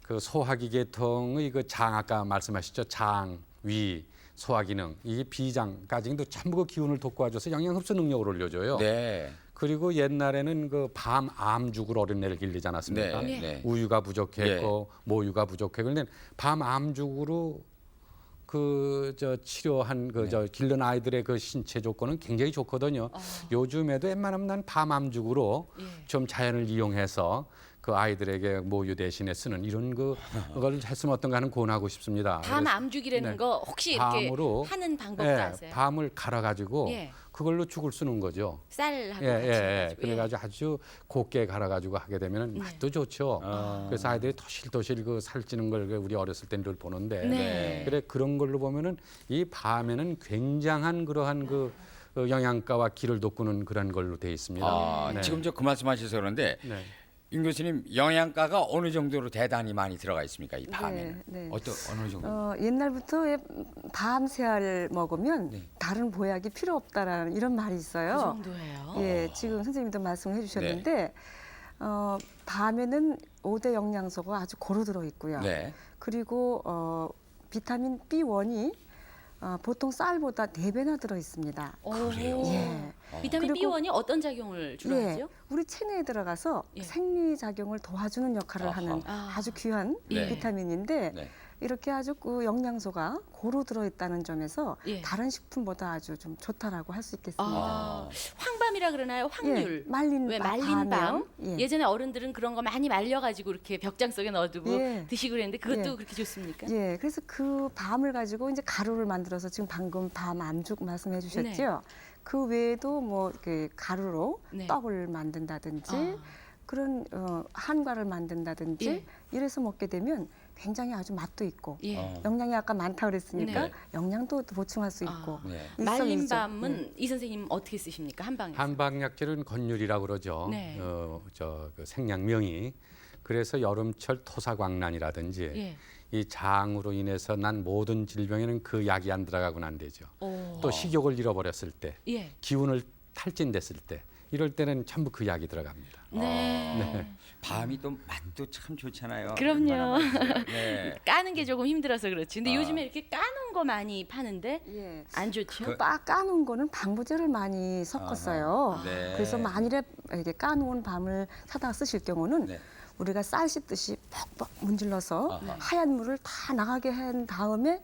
그 소화기 계통의 그 장 아까 말씀하셨죠. 장, 위, 소화 기능, 이 비장까지도 전부 그 기운을 돋궈줘서 영양 흡수 능력을 올려줘요. 네. 그리고 옛날에는 그 밤 암죽을 어린애를 길리지 않았습니까? 네. 네. 우유가 부족했고 모유가 부족했고 그런데 밤 암죽으로 그 저 치료한 그 저 길른 아이들의 그 신체 조건은 굉장히 좋거든요. 요즘에도 웬만하면 난 밤 암죽으로 좀 자연을 이용해서 그 아이들에게 모유 대신에 쓰는 이런 그걸 했으면 어떤가 하는 권하고 싶습니다. 밤 그래서 암죽이라는 네. 거 혹시 이렇게 밤으로 하는 방법도 예, 아세요? 밤을 갈아가지고 예. 그걸로 죽을 쓰는 거죠. 쌀하고 예, 같이 예, 예. 해가지고. 그래가지고 아주 곱게 갈아가지고 하게 되면 네. 맛도 좋죠. 그래서 아이들이 토실토실 그 살찌는 걸 우리 어렸을 때 늘 보는데 네. 그래 그런 걸로 보면은 이 밤에는 굉장한 그러한 그 영양가와 기를 돋구는 그런 걸로 돼 있습니다. 아, 네. 지금 저 그 말씀하셔서 그런데 네. 임 교수님 영양가가 어느 정도로 대단히 많이 들어가 있습니까? 이 밤에는 네. 어느 정도? 옛날부터 밤새알 먹으면 네. 다른 보약이 필요 없다라는 이런 말이 그 있어요. 정도예요. 예, 지금 선생님도 말씀을 네. 해주셨는데 밤에는 5대 영양소가 아주 고루 들어 있고요. 네. 그리고 비타민 B1이 보통 쌀보다 4배나 들어 있습니다. 그래요? 예. 비타민 그리고- B1이 어떤 작용을 주로 예, 하죠? 우리 체내에 들어가서 예. 생리 작용을 도와주는 역할을 아하. 하는 아. 아주 귀한 네. 비타민인데 네. 이렇게 아주 그 영양소가 고루 들어있다는 점에서 예. 다른 식품보다 아주 좀 좋다라고 할 수 있겠습니다. 아, 황밤이라 그러나요? 황률. 예, 말린 왜 밤, 말린 밤? 밤이요? 예. 예전에 어른들은 그런 거 많이 말려가지고 이렇게 벽장 속에 넣어두고 예. 드시고 그랬는데 그것도 예. 그렇게 좋습니까? 예, 그래서 그 밤을 가지고 이제 가루를 만들어서 지금 방금 밤 암죽 말씀해 주셨죠. 그 외에도 뭐 그 가루로 네. 떡을 만든다든지 아. 그런 한과를 만든다든지 예. 이래서 먹게 되면 굉장히 아주 맛도 있고 예. 영양이 아까 많다 그랬으니까 네. 영양도 보충할 수 있고 네. 말린 일석이조. 밤은 이 선생님 어떻게 쓰십니까? 한방에. 한방약질은 건율이라고 그러죠. 네. 그 생략명이. 그래서 여름철 토사광난이라든지 예. 이 장으로 인해서 난 모든 질병에는 그 약이 안 들어가고는 안 되죠. 오. 또 식욕을 잃어버렸을 때, 예. 기운을 탈진됐을 때, 이럴 때는 전부 그 약이 들어갑니다. 네. 밤이 또 맛도 참 좋잖아요. 그럼요. 얼마나 맛있어요. 네. 까는 게 조금 힘들어서 그렇지. 근데 아. 요즘에 이렇게 까놓은 거 많이 파는데 예. 안 좋죠? 그 까놓은 거는 방부제를 많이 섞었어요. 아하. 네. 그래서 만일에 이렇게 까놓은 밤을 사다 쓰실 경우는 네. 우리가 쌀 씻듯이 퍽퍽 문질러서 아하. 하얀 물을 다 나가게 한 다음에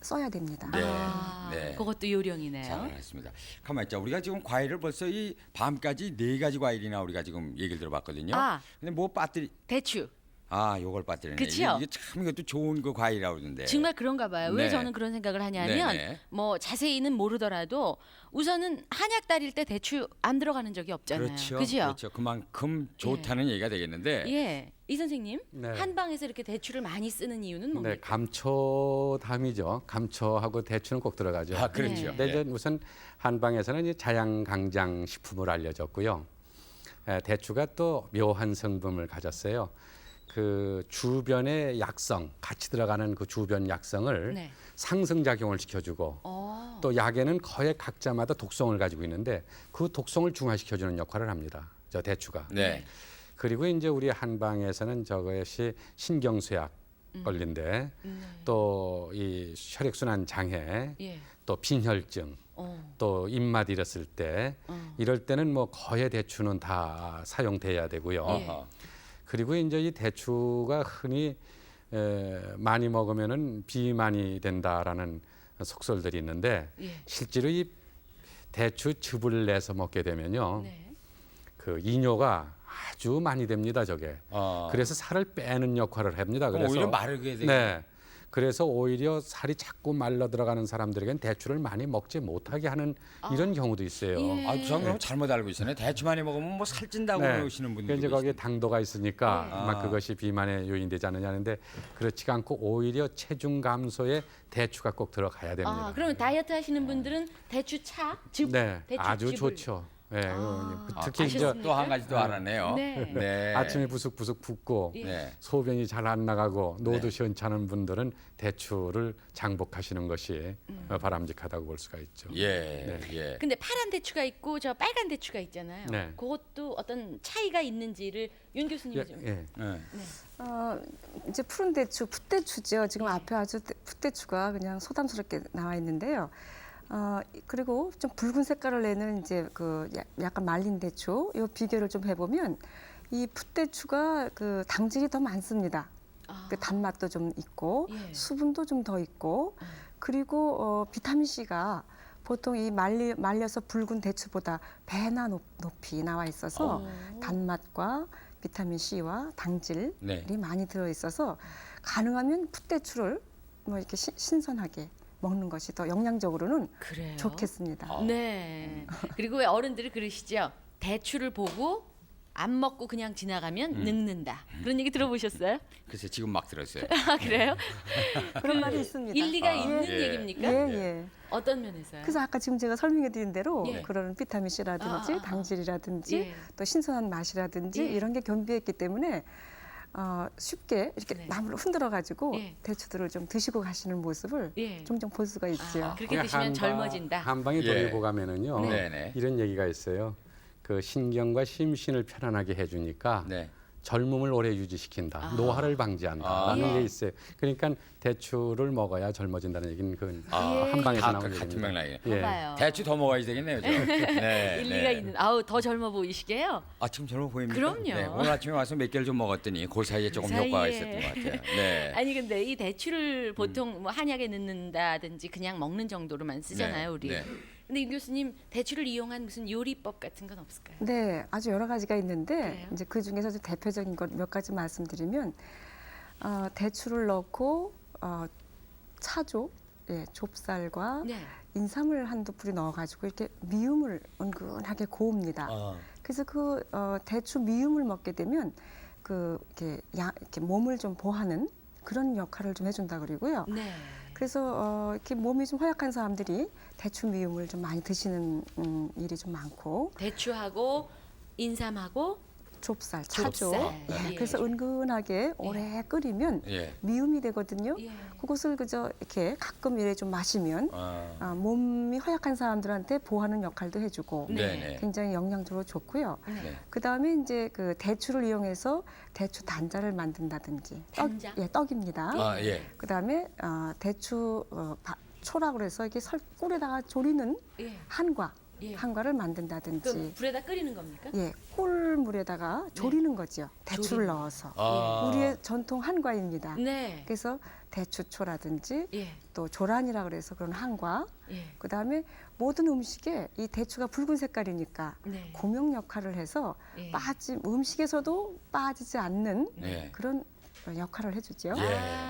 써야 됩니다. 네. 아, 네. 그것도 요령이네요. 잘했습니다. 가만 있자. 우리가 지금 과일을 벌써 이 밤까지 4가지 과일이나 우리가 지금 얘기를 들어봤거든요. 아. 근데 뭐 배터리 대추. 아, 요걸 빠뜨리네. 그치요? 이게 참 이것도 좋은 그 과일이라고 그러는데. 정말 그런가 봐요. 왜 네. 저는 그런 생각을 하냐면 네네. 뭐 자세히는 모르더라도 우선은 한약 따릴 때 대추 안 들어가는 적이 없잖아요. 그렇죠. 그죠? 그렇죠. 그만큼 좋다는 얘기가 되겠는데. 예. 이 선생님, 네. 한방에서 이렇게 대추를 많이 쓰는 이유는 네, 뭡니까? 감초담이죠. 감초하고 대추는 꼭 들어가죠. 아, 그렇죠. 네. 근데 이제 우선 한방에서는 이제 자양강장 식품으로 알려졌고요. 대추가 또 묘한 성분을 가졌어요. 그 주변의 약성, 같이 들어가는 그 주변 약성을 네. 상승작용을 시켜주고 또 약에는 거의 각자마다 독성을 가지고 있는데 그 독성을 중화시켜주는 역할을 합니다. 저 대추가. 네. 그리고 이제 우리 한방에서는 저것이 신경쇠약 걸린데 또 이 혈액순환 장애, 예. 또 빈혈증, 또 입맛 잃었을 때 이럴 때는 뭐 거의 대추는 다 사용돼야 되고요. 어허. 그리고 이제 이 대추가 흔히 많이 먹으면은 비만이 된다라는 속설들이 있는데 예. 실제로 이 대추 즙을 내서 먹게 되면요. 네. 그 이뇨가 아주 많이 됩니다, 저게. 그래서 살을 빼는 역할을 합니다. 그럼 오히려 마르게 되고. 네. 그래서 오히려 살이 자꾸 말라 들어가는 사람들에겐 대추를 많이 먹지 못하게 하는 이런 경우도 있어요. 예. 아, 저는 그럼 잘못 알고 있었네. 대추 많이 먹으면 뭐 살찐다고 그러시는 분들이 이제 거기에 당도가 있으니까 네. 아마 그것이 비만의 요인되지 않느냐는데 그렇지가 않고 오히려 체중 감소에 대추가 꼭 들어가야 됩니다. 아, 그러면 다이어트 하시는 분들은 대추차, 즙, 네, 대추 아주 즙을. 좋죠. 네, 특히 이제 아셨습니까? 또 한 가지 또 알았네요. 네. 네. 아침에 부숙부숙 붓고 예. 네. 소변이 잘 안 나가고 노도 네. 시원찮은 분들은 대추를 장복하시는 것이 바람직하다고 볼 수가 있죠. 예. 예. 근데 파란 대추가 있고 저 빨간 대추가 있잖아요. 네. 그것도 어떤 차이가 있는지를 윤 교수님이 예, 좀. 예. 네. 이제 푸른 대추, 풋대추죠. 지금 앞에 아주 풋대추가 그냥 소담스럽게 나와 있는데요. 그리고 좀 붉은 색깔을 내는 이제 그 약간 말린 대추, 이 비교를 좀 해보면 이 풋대추가 그 당질이 더 많습니다. 그 단맛도 좀 있고 예. 수분도 좀 더 있고 그리고 비타민 C가 보통 이 말려서 붉은 대추보다 배나 높이 나와 있어서 단맛과 비타민 C와 당질이 네. 많이 들어 있어서 가능하면 풋대추를 뭐 이렇게 신선하게 먹는 것이 더 영양적으로는 그래요. 좋겠습니다. 네. 그리고 왜 어른들이 그러시죠. 대추를 보고 안 먹고 그냥 지나가면 늙는다. 그런 얘기 들어보셨어요? 글쎄 지금 막 들었어요. 아, 그래요? 그런 말이 있습니다. 일리가 있는 예. 얘기입니까? 예, 예. 어떤 면에서요? 그래서 아까 지금 제가 설명해 드린 대로 예. 그런 비타민 C라든지 당질이라든지 예. 또 신선한 맛이라든지 예. 이런 게 겸비했기 때문에 쉽게 이렇게 네. 나무를 흔들어 가지고 예. 대추들을 좀 드시고 가시는 모습을 예. 종종 볼 수가 있죠. 그렇게 드시면 젊어진다. 한방에 예. 돌리고 가면은요. 네네. 이런 얘기가 있어요. 그 신경과 심신을 편안하게 해주니까 네. 젊음을 오래 유지시킨다. 노화를 방지한다라는 예. 게 있어요. 그러니까 대추를 먹어야 젊어진다는 얘기는 그 아, 한방에서 다 나오는 같은 얘기입니다. 맥락이에요. 예. 봐봐요. 대추 더 먹어야 되겠네요. 저. 네. 일리가 네. 있는. 아우 더 젊어 보이시게요. 아, 지금 젊어 보입니까? 그럼요. 네, 오늘 아침에 와서 몇 개를 좀 먹었더니 그 사이에 조금 사이에. 효과가 있었던 것 같아요. 네. 아니 근데 이 대추를 보통 뭐 한약에 넣는다든지 그냥 먹는 정도로만 쓰잖아요, 네, 우리. 네. 근데 임 교수님 대추를 이용한 무슨 요리법 같은 건 없을까요? 네, 아주 여러 가지가 있는데 그래요? 이제 그 중에서 좀 대표적인 것 몇 가지 말씀드리면 대추를 넣고 차조, 좁쌀과 네. 인삼을 한두 뿌리 넣어가지고 이렇게 미음을 은근하게 고웁니다. 그래서 그 대추 미음을 먹게 되면 이렇게 몸을 좀 보하는 그런 역할을 좀 해준다 그러고요. 네. 그래서 이렇게 몸이 좀 허약한 사람들이 대추 미음을 좀 많이 드시는 일이 좀 많고 대추하고 인삼하고 좁쌀, 차조. 좁쌀. 예, 예. 그래서 은근하게 오래 끓이면 예. 미음이 되거든요. 예. 그것을 그저 이렇게 가끔 이래 좀 마시면 몸이 허약한 사람들한테 보하는 역할도 해주고 네네. 굉장히 영양적으로 좋고요. 네. 그 다음에 이제 그 대추를 이용해서 대추 단자를 만든다든지 단자? 떡입니다. 아, 예. 그 다음에 대추 초라고 해서 이게 꿀에다가 졸이는 예. 한과. 예. 한과를 만든다든지 그럼 불에다 끓이는 겁니까? 예, 꿀물에다가 조리는 거죠. 대추를 조리는 넣어서. 아. 우리의 전통 한과입니다. 네. 그래서 대추초라든지 예. 또 조란이라 그래서 그런 한과. 예. 그다음에 모든 음식에 이 대추가 붉은 색깔이니까 네. 고명 역할을 해서 예. 음식에서도 빠지지 않는 네. 그런 역할을 해주죠.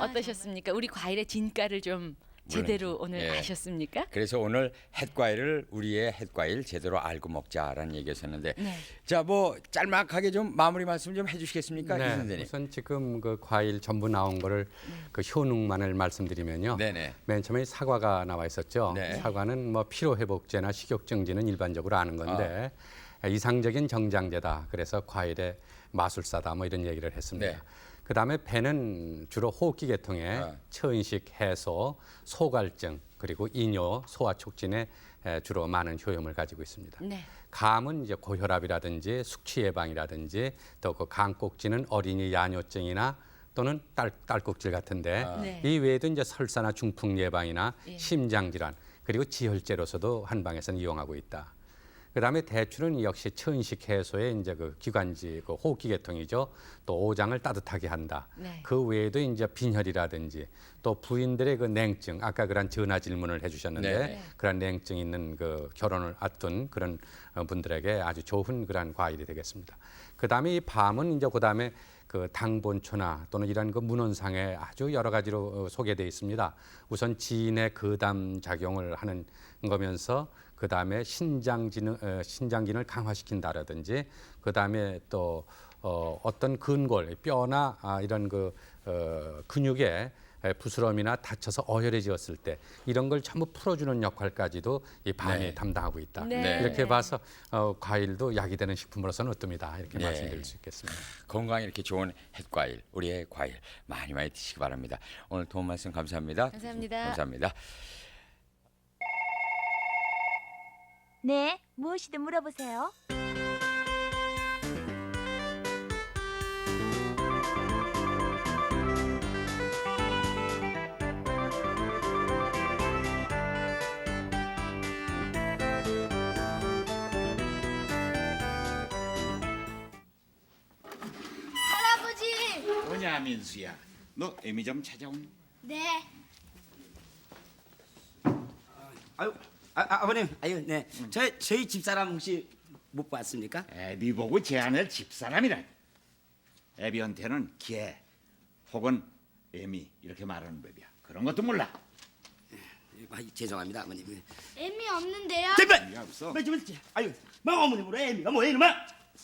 어떠셨습니까? 우리 과일의 진가를 좀 제대로 오늘 예. 아셨습니까? 그래서 오늘 햇과일을 우리의 햇과일 제대로 알고 먹자라는 얘기였었는데 네. 자 뭐 짤막하게 좀 마무리 말씀 좀 해주시겠습니까, 이 선생님? 우선 지금 그 과일 전부 나온 거를 그 효능만을 말씀드리면요. 네네. 맨 처음에 사과가 나와 있었죠. 네. 사과는 뭐 피로 회복제나 식욕 정지는 일반적으로 아는 건데 이상적인 정장제다. 그래서 과일의 마술사다. 뭐 이런 얘기를 했습니다. 네. 그다음에 배는 주로 호흡기 계통에 처인식 해소, 소갈증 그리고 이뇨, 소화 촉진에 주로 많은 효용을 가지고 있습니다. 네. 감은 이제 고혈압이라든지 숙취 예방이라든지 또 그 간꼭지는 어린이 야뇨증이나 또는 딸꾹질 같은데 네. 이 외에도 이제 설사나 중풍 예방이나 예. 심장 질환 그리고 지혈제로서도 한방에서는 이용하고 있다. 그다음에 대추는 역시 천식 해소에 이제 그 기관지 그 호흡기 계통이죠. 또 오장을 따뜻하게 한다. 네. 그 외에도 이제 빈혈이라든지 또 부인들의 그 냉증 아까 그런 전화 질문을 해주셨는데 네. 그런 냉증 있는 그 결혼을 앞둔 그런 분들에게 아주 좋은 그런 과일이 되겠습니다. 그다음에 이 밤은 이제 그다음에 그 당본초나 또는 이런 그 문헌상에 아주 여러 가지로 소개되어 있습니다. 우선 지인의 거담 작용을 하는 거면서 그 다음에 신장기능을 강화시킨다라든지 그 다음에 또 어떤 근골, 뼈나 이런 그 근육에 부스럼이나 다쳐서 어혈해졌을 때 이런 걸 전부 풀어주는 역할까지도 이 밤이 네. 담당하고 있다. 네. 이렇게 봐서 과일도 약이 되는 식품으로서는 어떻습니다. 이렇게 네. 말씀드릴 수 있겠습니다. 건강에 이렇게 좋은 햇과일, 우리의 과일 많이 많이 드시기 바랍니다. 오늘 도움 말씀 감사합니다. 감사합니다. 감사합니다. 네, 무엇이든 물어보세요. 할아버지! 뭐냐 민수야, 너 애미 좀 찾아온? 네. 아유, 아버님, 아유, 네, 저희 집사람 혹시 못 봤습니까? 애비 보고 제안할 집사람이라. 애비한테는 걔 혹은 애미 이렇게 말하는 법이야. 그런 것도 몰라. 죄송합니다, 아버님. 애미 없는데요? 제발, 애미가 없어. 아유, 뭐 어머님으로 애미가 뭐야 이놈아?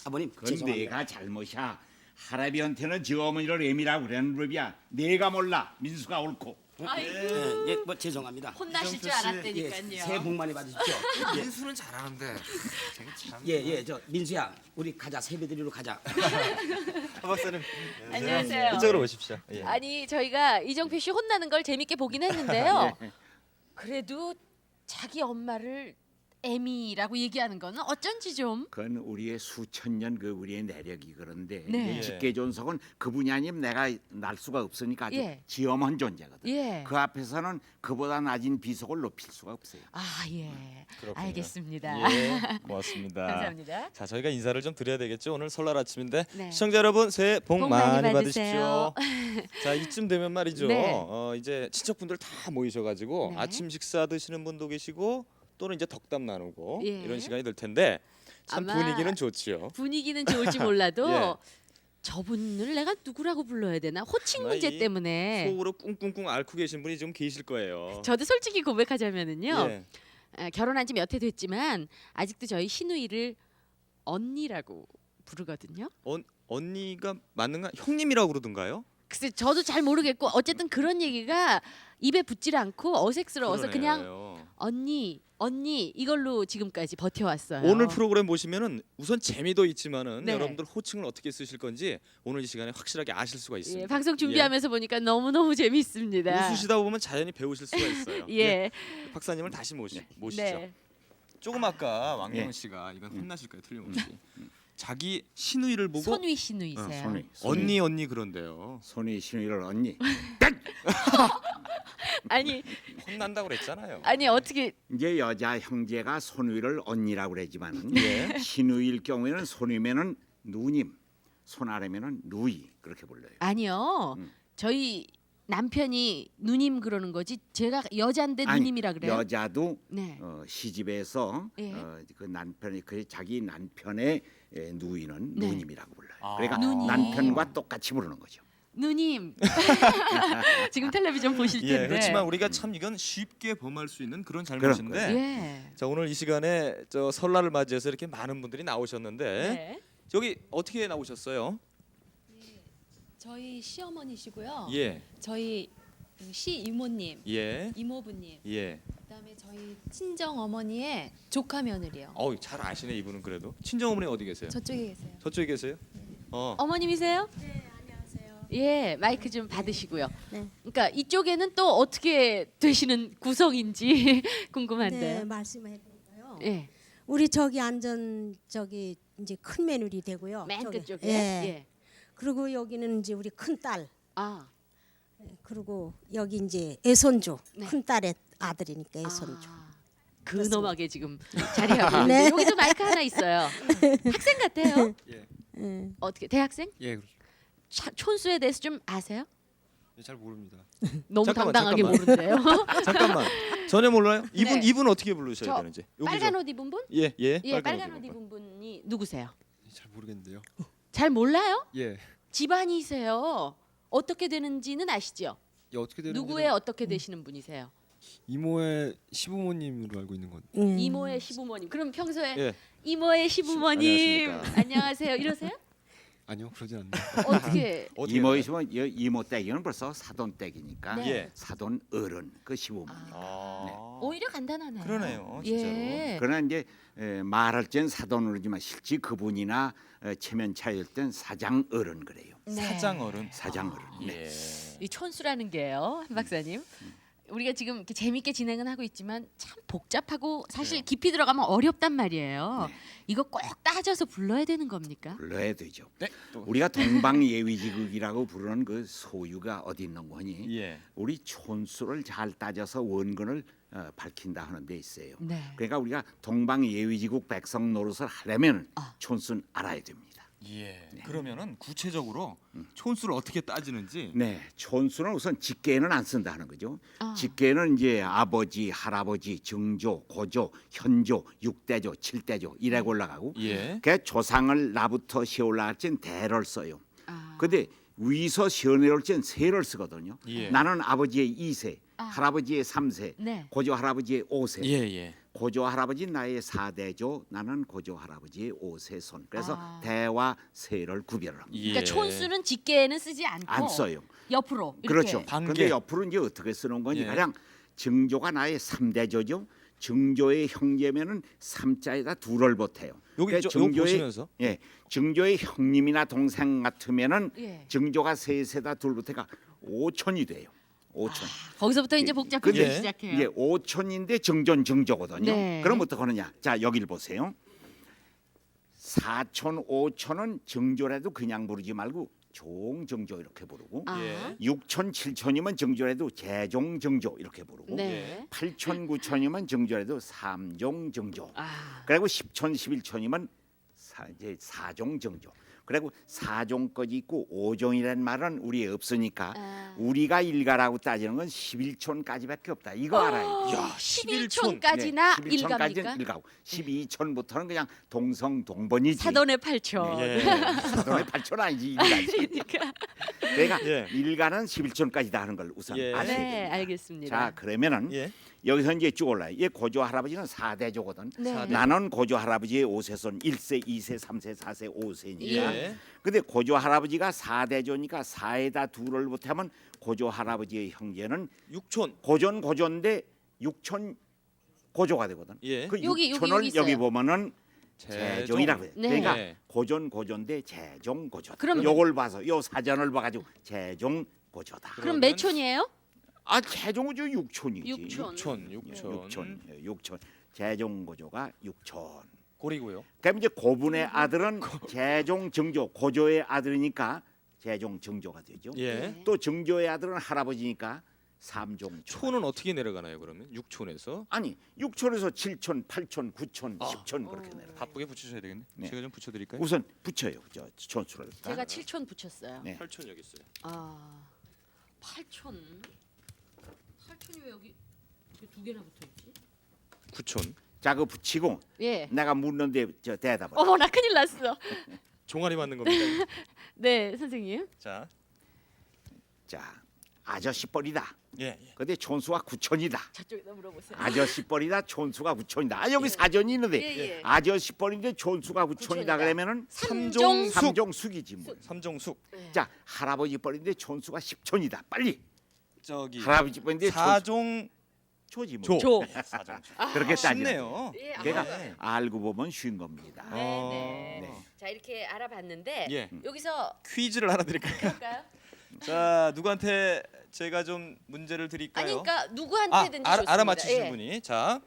아버님, 그건 죄송합니다. 내가 잘못이야. 할아비한테는 저 어머니를 애미라고 그러는 법이야. 내가 몰라. 민수가 옳고. 예, 뭐 죄송합니다. 혼나실 줄 예, 알았다니까요. 새해 복 많이 받으십시오. 민수는 잘하는데 제가 참. 예, 저 민수야, 우리 가자, 세배드리러 가자. 박사님 안녕하세요. 이쪽으로 오십시오. 예. 아니 저희가 이정표 씨 혼나는 걸 재밌게 보긴 했는데요. 그래도 자기 엄마를 애미라고 얘기하는 거는 어쩐지 좀. 그건 우리의 수천 년 그 우리의 내력이 그런데 네. 이제 직계존속은 그분이 아니면 내가 날 수가 없으니까 아주 예. 지엄한 존재거든. 예. 그 앞에서는 그보다 낮은 비속을 높일 수가 없어요. 아 예. 그렇군요. 알겠습니다. 예, 고맙습니다. 감사합니다. 자, 저희가 인사를 좀 드려야 되겠죠. 오늘 설날 아침인데 네. 시청자 여러분 새해 복, 복 많이 많이 받으세요. 받으십시오. 자, 이쯤 되면 말이죠. 네. 이제 친척분들 다 모이셔가지고 네. 아침 식사 드시는 분도 계시고 또는 이제 덕담 나누고 예. 이런 시간이 될 텐데 참 아마 분위기는 좋지요. 분위기는 좋을지 몰라도 예. 저분을 내가 누구라고 불러야 되나 호칭 문제 이 때문에 속으로 꿍꿍꿍 앓고 계신 분이 좀 계실 거예요. 저도 솔직히 고백하자면은요. 예. 결혼한 지 몇 해 됐지만 아직도 저희 시누이를 언니라고 부르거든요. 언니가 맞는가? 형님이라고 그러던가요? 글쎄 저도 잘 모르겠고 어쨌든 그런 얘기가 입에 붙질 않고 어색스러워서 그냥 그러네요. 언니 이걸로 지금까지 버텨왔어요. 오늘 프로그램 보시면은 우선 재미도 있지만은 네. 여러분들 호칭을 어떻게 쓰실 건지 오늘 이 시간에 확실하게 아실 수가 있습니다. 예, 방송 준비하면서 보니까 너무 재밌습니다. 웃으시다 보면 자연히 배우실 수가 있어요. 예. 박사님을 다시 모시죠. 네. 조금 아까 왕경 예. 씨가 이건 혼나실 거예요, 틀림없이. 자기 시누이를 보고 손위 시누이세요. 손이 언니 그런데요. 손이 신우이를 언니. 아니 혼난다고 그랬잖아요. 어떻게 이제 여자 형제가 손위를 언니라고 그러지만 예. 신우일 경우에는 손이면은 누님, 손아래면은 누이 그렇게 불러요. 아니요. 저희 남편이 누님 그러는 거지 제가 여잔데 아니, 누님이라 그래요. 여자도 네. 시집에서 예. 그 남편이 그 자기 남편의 누이는 네. 누님이라고 불러요. 아. 그러니까 누님. 남편과 똑같이 부르는 거죠. 누님 지금 텔레비전 보실 텐데. 예, 그렇지만 우리가 참 이건 쉽게 범할 수 있는 그런 잘못인데. 예. 자, 오늘 이 시간에 저 설날을 맞이해서 이렇게 많은 분들이 나오셨는데 네. 여기 어떻게 나오셨어요? 저희 시어머니시고요. 예, 저희 시 이모님, 예, 이모부님, 예. 그다음에 저희 친정 어머니의 조카 며느리요. 잘 아시네 이분은 그래도. 친정 어머니 어디 계세요? 저쪽에 계세요. 저쪽에 계세요? 어머님이세요? 네, 안녕하세요. 예, 마이크 좀 받으시고요. 네. 그러니까 이쪽에는 또 어떻게 되시는 구성인지 궁금한데. 네, 말씀해 드릴까요? 예. 우리 저기 저기 이제 큰 며느리 되고요. 맨 저기. 끝쪽에. 예. 예. 그리고 여기는 이제 우리 큰 딸. 아. 그리고 여기 이제 애손주. 네. 큰 딸의 아들이니까 애손주. 근엄하게 지금 자리하고 있는데 네. 여기도 마이크 하나 있어요. 학생 같아요. 예. 어떻게 대학생? 예, 그렇죠. 촌수에 대해서 좀 아세요? 잘 모릅니다. 너무 잠깐만, 당당하게 잠깐만. 모른대요. 잠깐만. 전혀 몰라요? 이분 네. 이분 어떻게 부르셔야 저 되는지. 빨간 옷 입은 분? 예, 예. 예, 빨간 옷 입은 분이 누구세요? 잘 모르겠는데요. 잘 몰라요? 예. 집안이세요. 어떻게 되는지는 아시죠? 예, 어떻게 되는지 누구의 어떻게 되시는 분이세요? 이모의 시부모님으로 알고 있는 건. 이모의 시부모님. 그럼 평소에 예. 이모의 시부모님 안녕하십니까. 안녕하세요 이러세요? 아니요, 그러진 않네요. 어떻게? 이모이시면 이모 댁이는 벌써 사돈 댁이니까 네. 예. 사돈 어른 그 시부모님. 오히려 간단하네요. 그러네요, 예. 그러나 이제 말할 땐 사돈으로지만 실제 그분이나 체면 차일 땐 사장 어른 그래요. 네. 사장 어른. 사장 어른. 네. 이 촌수라는 게요, 한 박사님. 우리가 지금 이렇게 재밌게 진행은 하고 있지만 참 복잡하고 사실 깊이 들어가면 어렵단 말이에요. 이거 꼭 따져서 불러야 되는 겁니까? 불러야 되죠. 네. 우리가 동방예의지극이라고 부르는 그 소유가 어디 있는 거니? 예. 우리 촌수를 잘 따져서 원근을 밝힌다 하는 데 있어요. 네. 그러니까 우리가 동방예의지국 백성 노릇을 하려면 촌수는 알아야 됩니다. 예. 그러면은 구체적으로 촌수를 어떻게 따지는지. 네, 촌수는 우선 직계는 안 쓴다 하는 거죠. 직계는 이제 아버지, 할아버지, 증조, 고조, 현조, 육대조, 칠대조 이래 올라가고. 예. 그 조상을 나부터 시올라갈 땐 대를 써요. 근데 위서 시어내올 땐 세를 쓰거든요. 예. 나는 아버지의 2세, 할아버지의 3세, 네. 고조 할아버지의 5세. 예, 예. 고조 할아버지 나의 4대조, 나는 고조 할아버지의 5세 손. 그래서 대와 세를 구별을 합니다. 그러니까 촌수는 직계에는 쓰지 않고 안 써요. 옆으로 이렇게. 그렇죠. 반개. 그런데 옆으로 이제 어떻게 쓰는 건지 예. 가령 증조가 나의 3대조죠. 증조의 형제면은 3자에다 둘을 보태요. 여기 그러니까 요거 보시면서. 예, 증조의 형님이나 동생 같으면은 예. 증조가 셋에다 둘 보태가 5촌이 돼요. 5촌. 거기서부터 이제 복잡해지기 근데 시작해요. 이게 5촌인데 정전 증조거든요. 네. 그럼 어떻게 하느냐? 자, 여기를 보세요. 4촌, 5촌은 증조라도 그냥 부르지 말고 종정조 이렇게 부르고 아. 6촌, 7촌이면 정조라도 재종정조 이렇게 부르고 네. 8촌, 9촌이면 정조라도 삼종정조 아. 그리고 10촌, 11촌이면 이제 사종정조 그리고 4종까지 있고 5종이라는 말은 우리에 없으니까 우리가 일가라고 따지는 건 11촌까지밖에 없다. 이거 알아요. 야, 11촌까지나 11촌까지는 일갑니까? 일가고 12촌부터는 그냥 동성동본이지. 사돈의 8촌. 예. 사돈의 8촌 아니지 일가지. 그러니까. 그러니까 예. 일가는 11촌까지다 하는 걸 우선 예. 아셔야 네, 됩니다. 알겠습니다. 자, 그러면은 예. 여기서 이제 쭉 올라요. 얘 고조 할아버지는 4대조거든. 네. 나는 고조 할아버지의 5세손 1세, 2세, 3세, 4세, 5세니까. 예. 근데 고조 할아버지가 4대조니까 4에다 둘을 보태면 고조 할아버지의 형제는 6촌. 고조인데 6촌 고조가 되거든. 예. 그 여기 6촌을 있어요. 여기 보면은 재종이라고 해요. 네. 그러니까 예. 고조인데 재종 고조. 그럼 요걸 봐서 요 사전을 봐가지고 재종 고조다. 그럼 몇 촌이에요? 아 재종고조 6촌이지. 6촌. 6촌. 6촌. 재종고조가 6촌. 고리고요. 그럼 이제 고분의 아들은 재종 정조 고조의 아들이니까 재종 정조가 되죠. 예. 또 정조의 아들은 할아버지니까 삼종. 촌은 어떻게 내려가나요, 그러면? 6촌에서? 아니 6촌에서 7촌, 8촌, 9촌, 10촌 그렇게 내려. 바쁘게 붙이셔야 되겠네. 네. 제가 좀 붙여 드릴까요? 우선 붙여요. 저 촌수를. 제가 7촌 붙였어요. 네. 8촌 여기 있어요. 아, 8촌. 8촌이 왜 여기 이렇게 두 개나 붙어 있지? 9촌. 자, 그 붙이고 예. 내가 묻는데 저 대답을. 어머, 나 큰일 났어. 종아리 맞는 겁니다. 네, 선생님. 자, 자, 아저씨 뻘이다. 예. 근데 촌수가 9천이다. 저쪽에다 물어보세요. 아저씨 뻘이다. 촌수가 9천이다. 아, 여기 사전이 있는데 예. 아저씨 뻘인데 촌수가 9천이다 그러면은 삼종숙. 삼종숙이지 뭐. 삼종숙. 자, 할아버지 뻘인데 촌수가 10촌이다. 빨리. 저기 할아버지 뻘인데 사종 조지 뭐. 조. 사종조. 그렇게 따지면 쉽네요. 예, 걔가 네. 알고 보면 쉬운 겁니다. 네. 자, 이렇게 알아봤는데 예. 여기서 퀴즈를 하나 드릴까요? 볼까요? 자, 누구한테 제가 좀 문제를 드릴까요? 아니 그러니까 누구한테든지 좋습니다. 알아맞히신 예. 분이. 자,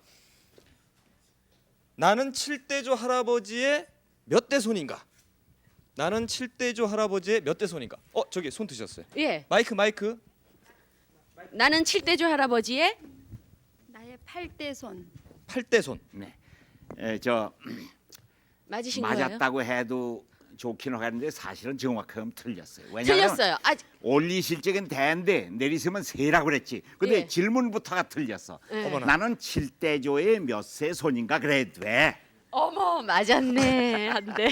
나는 칠대조 할아버지의 몇 대 손인가? 나는 칠대조 할아버지의 몇 대 손인가? 저기 손 드셨어요. 예. 마이크. 나는 칠대조 할아버지의 나의 8대 손. 8대 손. 네. 저 맞으신 거예요? 맞았다고 해도 좋긴 하는데 사실은 정확하면 틀렸어요. 왜냐하면 틀렸어요. 올리실적인 대인데 내리시면 세라고 그랬지. 근데 예. 질문부터가 틀렸어. 예. 어머나. 나는 칠대조의 몇 세 손인가 그래 돼. 어머 맞았네 한데.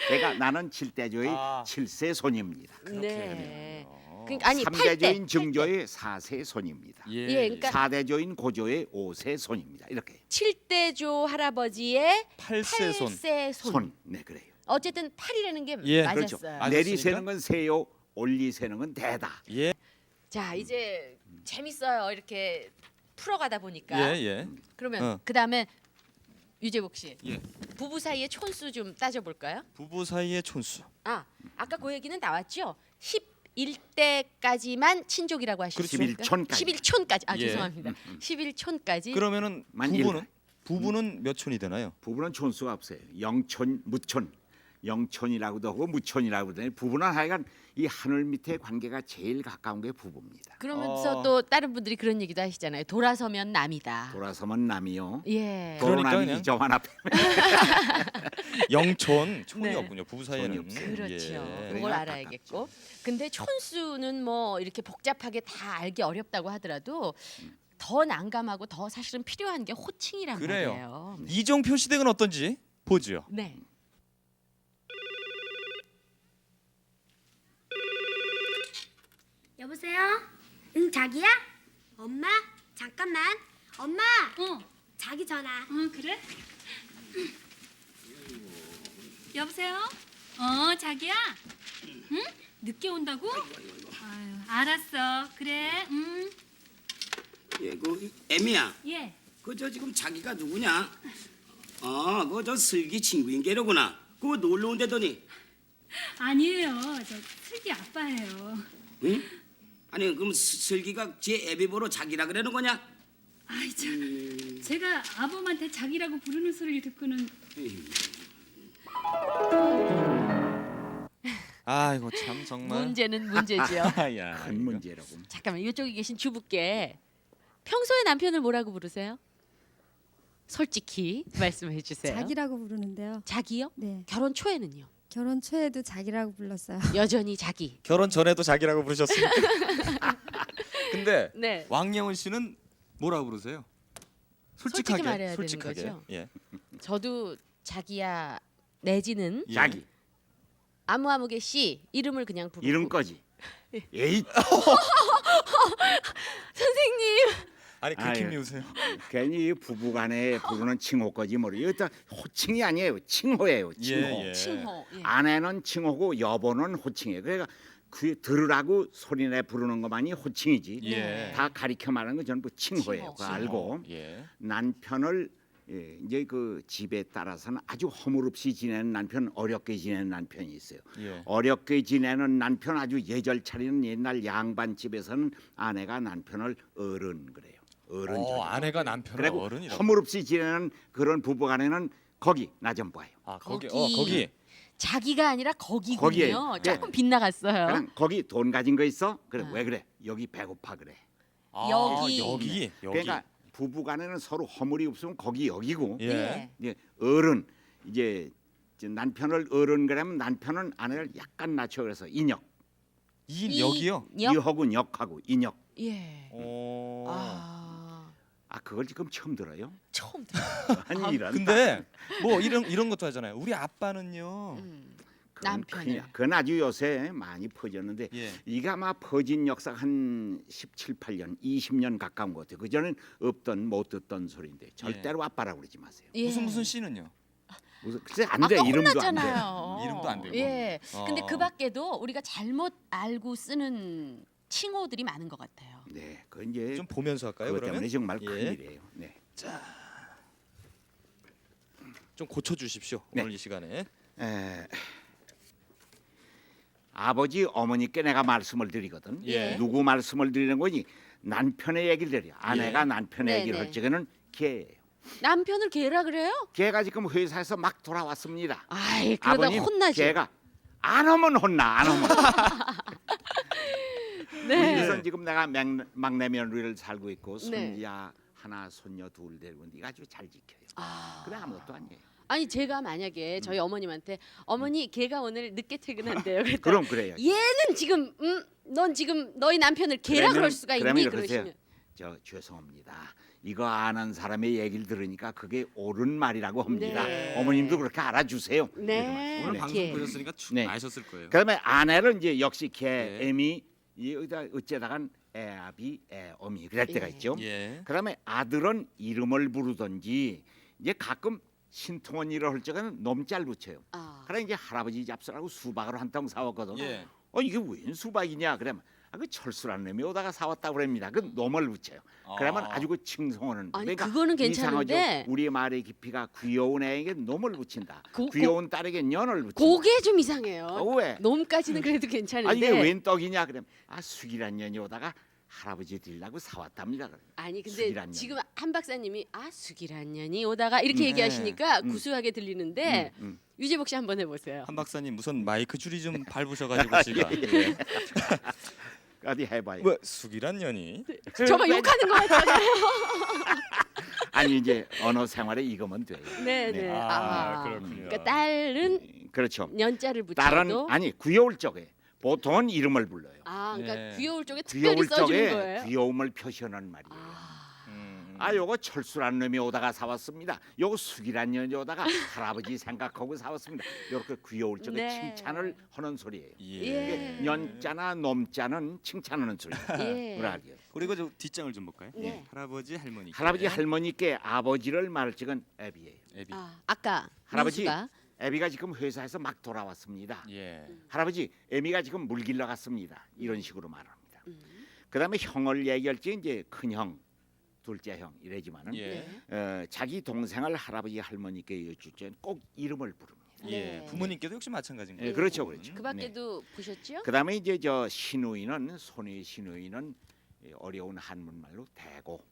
그러니까 나는 칠대조의 아. 7세 손입니다. 네. 그러니까 아니 3대조인 8대. 증조의 4세 손입니다. 예, 그러니까 4대조인 고조의 5세 손입니다. 이렇게 7대조 할아버지의 8세 손. 8세 손. 손. 네, 그래요. 어쨌든 8이라는 게 예, 맞았어요. 그렇죠. 내리세는 건 세요, 올리세는 건 대다. 예. 자 이제 재밌어요. 이렇게 풀어가다 보니까. 예. 그러면 그 다음에 유재복 씨. 예. 부부 사이의 촌수 좀 따져볼까요? 부부 사이의 촌수. 아까 그 얘기는 나왔죠. 11대까지만 친족이라고 하셨으니까. 11촌까지. 11촌까지. 예. 죄송합니다. 11촌까지. 그러면은 만일. 부부는 몇 촌이 되나요? 부부는 촌수가 없어요. 영촌, 무촌, 영촌이라고도 하고 무촌이라고도 하고 부부는 하여간 이 하늘 밑에 관계가 제일 가까운 게 부부입니다. 그러면서 또 다른 분들이 그런 얘기도 하시잖아요. 돌아서면 남이다. 돌아서면 남이요. 예. 그러니까 도로남이 그냥- 저만 앞에. 영촌 촌이 네. 없군요. 부부 사이에는. 촌이 없어요. 그렇죠. 예. 그걸 알아야겠고. 근데 촌수는 뭐 이렇게 복잡하게 다 알기 어렵다고 하더라도 더 난감하고 더 사실은 필요한 게 호칭이란 그래요. 말이에요. 이종표 시댁은 어떤지 보죠. 네. 여보세요? 응, 자기야? 엄마? 잠깐만. 엄마! 자기 전화. 그래? 여보세요? 자기야? 응? 늦게 온다고? 아유, 알았어. 그래. 예, 그 애미야. 예. 그 저 지금 자기가 누구냐? 그 저 슬기 친구인 게로구나. 그거 놀러 온다더니. 아니에요. 저 슬기 아빠예요. 응? 아니 그럼 슬기가 제 애비 보러 자기라 그러는 거냐? 아이 참. 제가 아범한테 자기라고 부르는 소리를 듣고는 아이고 참 정말. 문제는 문제죠. 야, 큰 문제라고. 잠깐만 이쪽에 계신 주부께 평소에 남편을 뭐라고 부르세요? 솔직히 말씀해 주세요. 자기라고 부르는데요. 자기요? 네. 결혼 초에는요? 결혼 초에도 자기라고 불렀어요. 여전히 자기. 결혼 전에도 자기라고 부르셨습니까? 근데 네. 왕예원 씨는 뭐라고 부르세요? 솔직히 말해야 솔직하게. 되는 거죠. 예. 저도 자기야 내지는 예. 자기 아무개 씨 이름을 그냥 부르고 이름 거지. 에이. 선생님. 아니 그렇게 아유. 미우세요. 괜히 부부간에 부르는 칭호까지 모르. 일단 호칭이 아니에요. 칭호예요. 칭호. 예. 칭호. 예. 아내는 칭호고 여보는 호칭이에요. 그러니까 그 들으라고 소리내 부르는 것만이 호칭이지. 예. 다 가리켜 말하는 건 전부 칭호예요. 칭호. 그거 알고 예. 남편을 이제 그 집에 따라서는 아주 허물없이 지내는 남편, 어렵게 지내는 남편이 있어요. 예. 어렵게 지내는 남편, 아주 예절 차리는 옛날 양반 집에서는 아내가 남편을 어른 그래요. 어른. 아내가 남편을 그리고 어른이라고. 허물없이 지내는 그런 부부간에는 거기 나 좀 봐요. 거기. 자기가 아니라 거기군요. 거기예요. 조금 빗나갔어요. 그냥 거기 돈 가진 거 있어? 그래 왜 그래? 여기 배고파 그래. 여기. 그러니까 부부간에는 서로 허물이 없으면 거기 여기고. 예. 이제 어른 이제 남편을 어른 그러면 남편은 아내를 약간 낮춰 그래서 인역. 여기요? 이하고 역하고 인역. 예. 그걸 지금 처음 들어요? 처음 들어요. 아니 이런. 근데 뭐 이런 것도 하잖아요. 우리 아빠는요. 남편을. 그건 아주 요새 많이 퍼졌는데 예. 이게 아마 퍼진 역사가 한 17, 8년, 20년 가까운 것 같아요. 그전엔 없던 못 듣던 소리인데 절대로 아빠라고 그러지 마세요. 예. 무슨 씨는요? 무슨 글쎄 안 돼. 아까 이름도 안 돼. 혼났잖아요. 이름도 안 되고. 예. 근데 어. 그 밖에도 우리가 잘못 알고 쓰는 칭호들이 많은 것 같아요. 네, 그 이제 좀 보면서 할까요? 그것 그러면 때문에 정말 예. 큰일이에요. 네. 좀 고쳐 주십시오. 네. 오늘 이 시간에. 아버지 어머니께 내가 말씀을 드리거든. 예. 누구 말씀을 드리는 거니? 남편의 얘기를 드려. 아내가 예. 남편의 얘기를 네네. 할 적에는 걔예요. 남편을 걔라 그래요? 걔가 지금 회사에서 막 돌아왔습니다. 아이, 그러다 아버님, 혼나지. 걔가 안 오면 혼나. 안 오면. 네. 우선 지금 내가 막내 며느리를 살고 있고 네. 손자 하나, 손녀 둘 데리고 네가 아주 잘 지켜요. 그래 아무것도 아니에요. 아니 제가 만약에 저희 어머님한테 어머니 걔가 오늘 늦게 퇴근한대요. 그랬더니 그럼 그래요. 얘는 지금 넌 지금 너희 남편을 걔라 그럴 수가 그러면 있니? 이렇게 하세요. 그러시면 저 죄송합니다. 이거 아는 사람의 얘기를 들으니까 그게 옳은 말이라고 합니다. 네. 어머님도 그렇게 알아주세요. 네. 오늘 네. 방송 예. 보셨으니까 네. 아셨을 거예요. 그다음에 아내를 이제 역시 걔 네. 애미 여기다 어째다간 애아비 애어미 그럴 때가 예. 있죠. 예. 그다음에 아들은 이름을 부르든지 이제 가끔 신통한 일을 할 적에는 놈짤 붙여요. 아. 그래 이제 할아버지 잡수라고 수박을 한 통 사왔거든. 예. 이게 웬 수박이냐? 그러면 그 철수란 놈이 오다가 사왔다고 그럽니다. 그 놈을 붙여요. 그러면 아주 그 칭송하는. 아니, 그거는 괜찮은데. 이상하죠? 우리 말의 깊이가 귀여운 애에게 놈을 붙인다. 고- 귀여운 딸에게 년을 붙인다. 그게 좀 이상해요. 왜? 놈까지는 그래도 괜찮은데. 아니 이게 웬 떡이냐? 그러면 수기란 년이 오다가 할아버지 드리려고 사왔답니다. 그래요. 아니 근데 수기란 년. 지금 한 박사님이 수기란 년이 오다가 이렇게 얘기하시니까 구수하게 들리는데 유재복 씨 한번 해보세요. 한 박사님 무슨 마이크 줄이 좀 밟으셔가지고 지금. 예. 어디 해봐요. 뭐 숙이란 년이. 저만 욕하는 것 같잖아요. 아니 이제 언어 생활에 이거면 돼요. 네네. 그렇군요. 그러니까 딸은 그렇죠. 년자를 딸은 붙여도 아니 귀여울 적에 보통은 이름을 불러요. 그러니까 네. 귀여울 쪽에 특별히 귀여울 써주는 적에 거예요. 귀여움을 표시하는 말이에요. 요거 철수란 놈이 오다가 사왔습니다. 요거 숙이란 년이 오다가 할아버지 생각하고 사왔습니다. 요렇게 귀여울 적에 네. 칭찬을 하는 소리예요. 예. 년자나 놈자는 칭찬하는 소리예요. 예. 뭐라고요? 그리고 저 뒷장을 좀 볼까요? 네. 할아버지 할머니. 할아버지 할머니께 아버지를 말할 적은 애비예요. 애비. 아까 할아버지 민수가 애비가 지금 회사에서 막 돌아왔습니다. 예. 할아버지 애미가 지금 물 길러 갔습니다. 이런 식으로 말합니다. 음. 그다음에 형을 얘기할 때 이제 큰형, 둘째 형 이래지만은 예. 자기 동생을 할아버지 할머니께 여쭐 때는 꼭 이름을 부릅니다. 예. 네. 부모님께도 역시 마찬가지인가요? 예, 그렇죠, 그렇죠. 그 밖에도 보셨죠? 그다음에 이제 저 시누이는 손의 시누이는 어려운 한문말로 대고,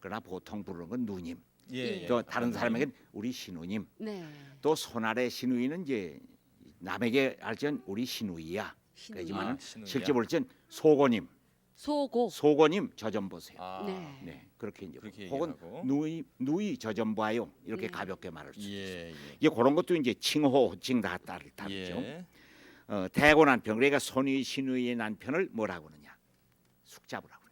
그러나 보통 부르는 건 누님. 예. 또 다른 사람에겐 우리 시누님. 네. 또 손아래 시누이는 이제 남에게 알전 우리 시누이야. 그렇지만 시누이야. 실제 볼 땐 소고님, 소고님 저 좀 보세요. 네. 네, 그렇게 이제 그렇게 혹은 얘기하고. 누이 저 좀 봐요. 이렇게 네. 가볍게 말할 수 있어요. 예. 이제 그런 것도 이제 칭호, 호칭 다 다르죠. 예. 대고 남편, 그러니까 손위 시누이의 남편을 뭐라고 그러냐? 숙자부라고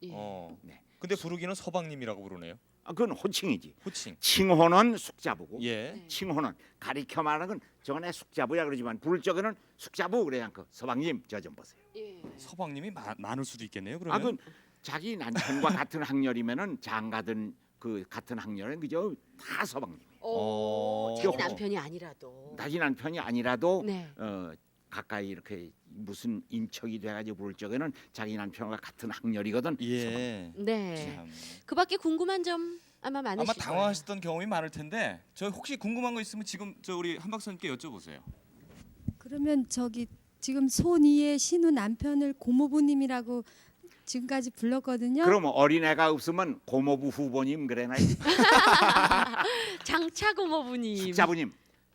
그래요. 네. 근데 부르기는 서방님이라고 부르네요. 그건 호칭이지. 호칭. 칭호는 숙자부고, 예. 칭호는 가리켜 말하는 건 저번에 숙자부야 그러지만 부를 적에는 숙자부 그래 않고 서방님 저 좀 보세요. 서방님이 많을 수도 있겠네요. 그러면. 그건 자기 남편과 같은 학렬이면은 장가든 그 같은 학렬은 그저 다 서방님이에요. 자기 남편이 아니라도. 자기 남편이 아니라도 네. 가까이 이렇게 무슨 인척이 돼가지고 부를 적에는 자기 남편과 같은 학렬이거든. 예. 네. 참. 그밖에 궁금한 점 아마 많으실 아마 거예요. 당황하셨던 경험이 많을 텐데 저 혹시 궁금한 거 있으면 지금 저 우리 한 박사님께 여쭤보세요. 그러면 저기 지금 손이의 신우 남편을 고모부님이라고 지금까지 불렀거든요. 그럼 어린애가 없으면 고모부 후보님 그래나 장차 고모부님.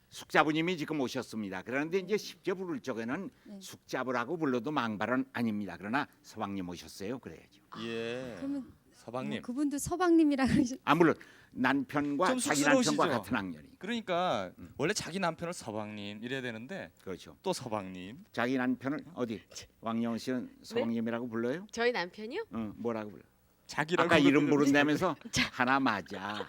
숙자부님이 지금 오셨습니다. 그런데 이제 쉽게 부를 적에는 숙자부라고 불러도 망발은 아닙니다. 그러나 서방님 오셨어요. 그래야죠. 예. 그러면 서방님. 그분도 서방님이라 그러셨. 물론 남편과 좀 자기 쑥스러우시죠? 남편과 같은 학렬이. 그러니까 원래 자기 남편을 서방님 이래야 되는데 그렇죠. 또 서방님. 자기 남편을 어디 왕영은 씨는 서방님이라고 불러요? 저희 남편이요? 뭐라고 불러? 자기라고 아까 이름 부르는데. 부른다면서 하나 맞아.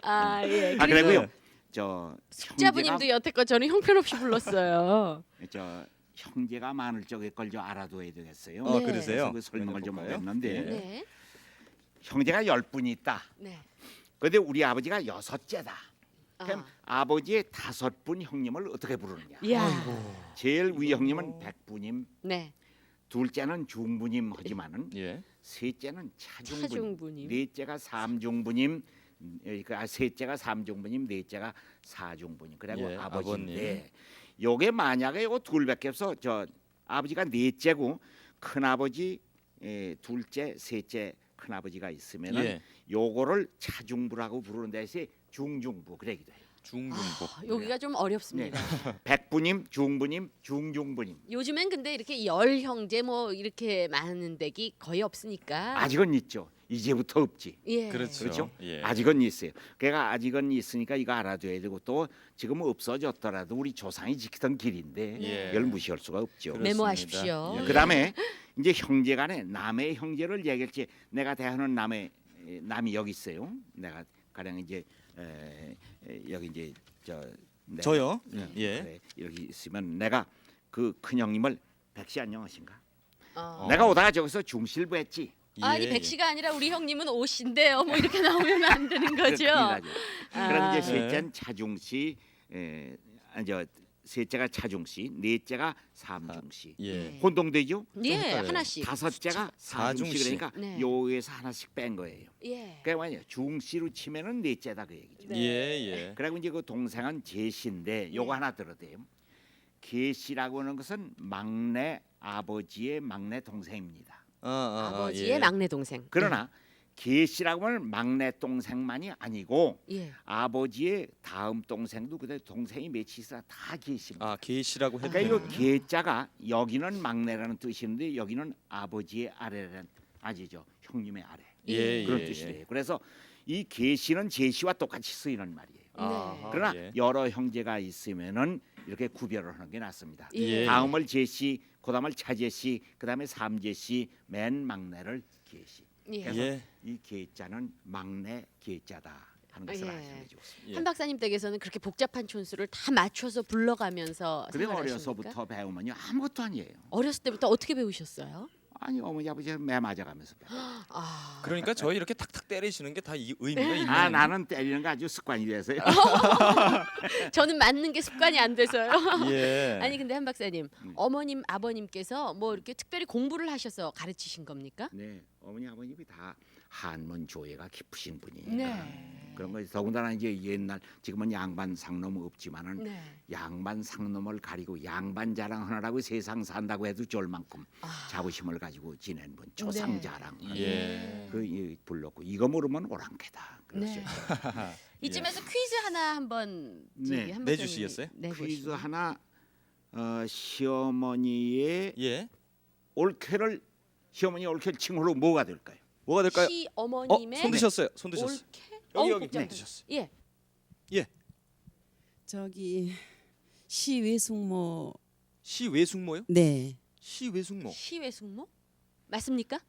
하나. 예. 그리고요. 저 숙자부님도 여태껏 저는 형편없이 불렀어요. 저 형제가 많을 적에 걸 좀 알아둬야 되겠어요. 네. 그러세요? 그래서 그 설명을 좀 볼까요? 했는데 네. 형제가 10분이 있다. 네. 근데 우리 아버지가 6째다. 아. 그럼 아버지의 5분 형님을 어떻게 부르느냐? 이야. 제일 위 형님은 백부님, 네. 둘째는 중부님 하지만은 예. 셋째는 차중부님, 차중부님. 넷째가 삼중부님, 셋째가 삼중부님, 넷째가 사중부님. 그리고 예, 아버지인데 요게 만약에 요 둘밖에 없어 저 아버지가 넷째고 큰 아버지, 둘째, 셋째 큰 아버지가 있으면은 예. 요거를 차중부라고 부르는 대신 중중부 그러기도 해요. 중중부. 여기가 좀 어렵습니다. 백부님, 중부님, 중중부님. 요즘엔 근데 이렇게 열 형제 뭐 이렇게 많은 댁이 거의 없으니까. 아직은 있죠. 이제부터 없지. 예. 그렇죠. 예. 아직은 있어요. 그러니까 아직은 있으니까 이거 알아둬야 되고 또 지금 없어졌더라도 우리 조상이 지키던 길인데 예. 이걸 무시할 수가 없죠. 그렇습니다. 메모하십시오. 예. 그다음에 이제 형제간에 남의 형제를 얘기할지 내가 대하는 남이 여기 있어요. 내가 가령 이제 여기 이제 내가, 저요? 예. 그래, 여기 있으면 내가 그 큰 형님을 백씨 안녕하신가? 어. 내가 오다가 저기서 중실부했지. 아니 예. 백씨가 아니라 우리 형님은 오신데요. 뭐 이렇게 나오면 안 되는 거죠. 그럼 이제 네. 셋째는 차중씨, 저 셋째가 차중씨, 넷째가 삼중씨. 예. 혼동되죠? 예, 헷갈려요. 하나씩. 다섯째가 사중씨 사중씨. 그러니까 네. 요에서 하나씩 뺀 거예요. 예. 그러니까 뭐냐 중씨로 치면은 넷째다 그 얘기죠. 네. 예. 그리고 이제 그 동생은 제씨인데 요거 하나 들어대요. 계씨라고 하는 것은 막내 아버지의 막내 동생입니다. 아버지의 예. 막내 동생. 그러나 계씨라고 하면 막내 동생만이 아니고 예. 아버지의 다음 동생도 그대 동생이 몇이 있어 다 계십니다. 아, 계시라고 그러니까 했군요. 이거 계자가 여기는 막내라는 뜻인데 여기는 아버지의 아래라는 아시죠? 형님의 아래 예, 그런 예, 뜻이래요. 그래서 이 계시는 제시와 똑같이 쓰이는 말이에요. 아하, 그러나 예. 여러 형제가 있으면은 이렇게 구별을 하는 게 낫습니다. 예. 다음을 제시, 그다음을 차제시, 그다음에 삼제시, 맨 막내를 계시. 예. 그래서 예. 이 계자는 막내 계자다 하는 것을 예. 아시면 좋습니다. 예. 한 박사님 댁에서는 그렇게 복잡한 촌수를 다 맞춰서 불러가면서 그래 생활하십니까? 어려서부터 배우면요 아무것도 아니에요. 어렸을 때부터 어떻게 배우셨어요? 아니 어머니 아버지 매 맞아가면서 배워. 아, 그러니까 저희 이렇게 탁탁 때리시는 게 다 의미가 있는. 아 나는 때리는 거 아주 습관이 돼서요. 저는 맞는 게 습관이 안 돼서요. 예. 아니 근데 한 박사님, 어머님, 아버님께서 뭐 이렇게 특별히 공부를 하셔서 가르치신 겁니까? 네 어머니 아버님이 다 한문 조예가 깊으신 분이니까 네. 그런 거 더군다나 이제 옛날 지금은 양반 상놈 없지만은 네. 양반 상놈을 가리고 양반 자랑하느라고 세상 산다고 해도 좋을 만큼 아. 자부심을 가지고 지낸 분 조상 네. 자랑 예. 그 불렀고 이거 모르면 오랑캐다 네. 그랬어요. 이쯤에서 퀴즈 하나 한번 네. 한 내주시겠어요? 퀴즈 하나 시어머니의 예. 올케를 시어머니 올케 칭호로 뭐가 될까요? 뭐가 될까요? 시 어머님의 손 드셨어요. 손 드셨어요. 올케? 여기 어우, 여기 복잡해. 손 드셨어요. 예. 예. 저기 시외숙모. 시외숙모요? 네. 시외숙모. 시외숙모? 맞습니까?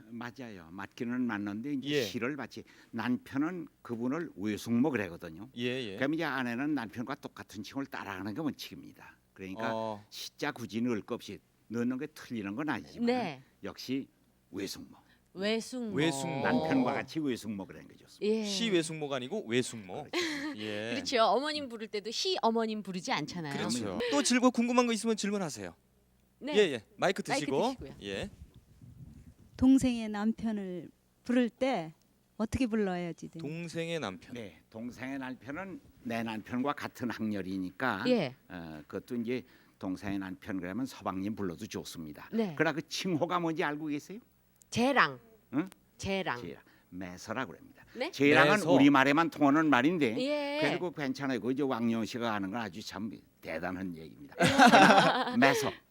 맞아요. 맞기는 맞는데 이제 예. 시를 마치 남편은 그분을 외숙모 그러거든요. 예. 그럼 이제 아내는 남편과 똑같은 칭호를 따라가는 게 원칙입니다. 그러니까 시자 굳이 넣을 것 없이 넣는 게 틀리는 건 아니지만 네. 역시 외숙모. 외숙모. 외숙모. 남편과 같이 외숙모 그런 게 좋습니다. 예. 시외숙모가 아니고 외숙모. 예. 그렇죠. 어머님 부를 때도 시 어머님 부르지 않잖아요. 그렇죠. 또 즐거 궁금한 거 있으면 질문하세요. 네. 예. 마이크 드시고. 마이크 드시고요. 예. 동생의 남편을 부를 때 어떻게 불러야지 돼? 동생의 남편. 네, 동생의 남편은 내 남편과 같은 학렬이니까 예. 그것도 이제 동생의 남편 그러면 서방님 불러도 좋습니다. 네. 그러나 그 칭호가 뭔지 알고 계세요? 재랑. 응? 재랑. 매서라고 합니다. 네? 재랑은 매서. 우리 말에만 통하는 말인데 예. 그리고 괜찮아요. 그저 왕영 씨가 하는 건 아주 참 대단한 얘기입니다.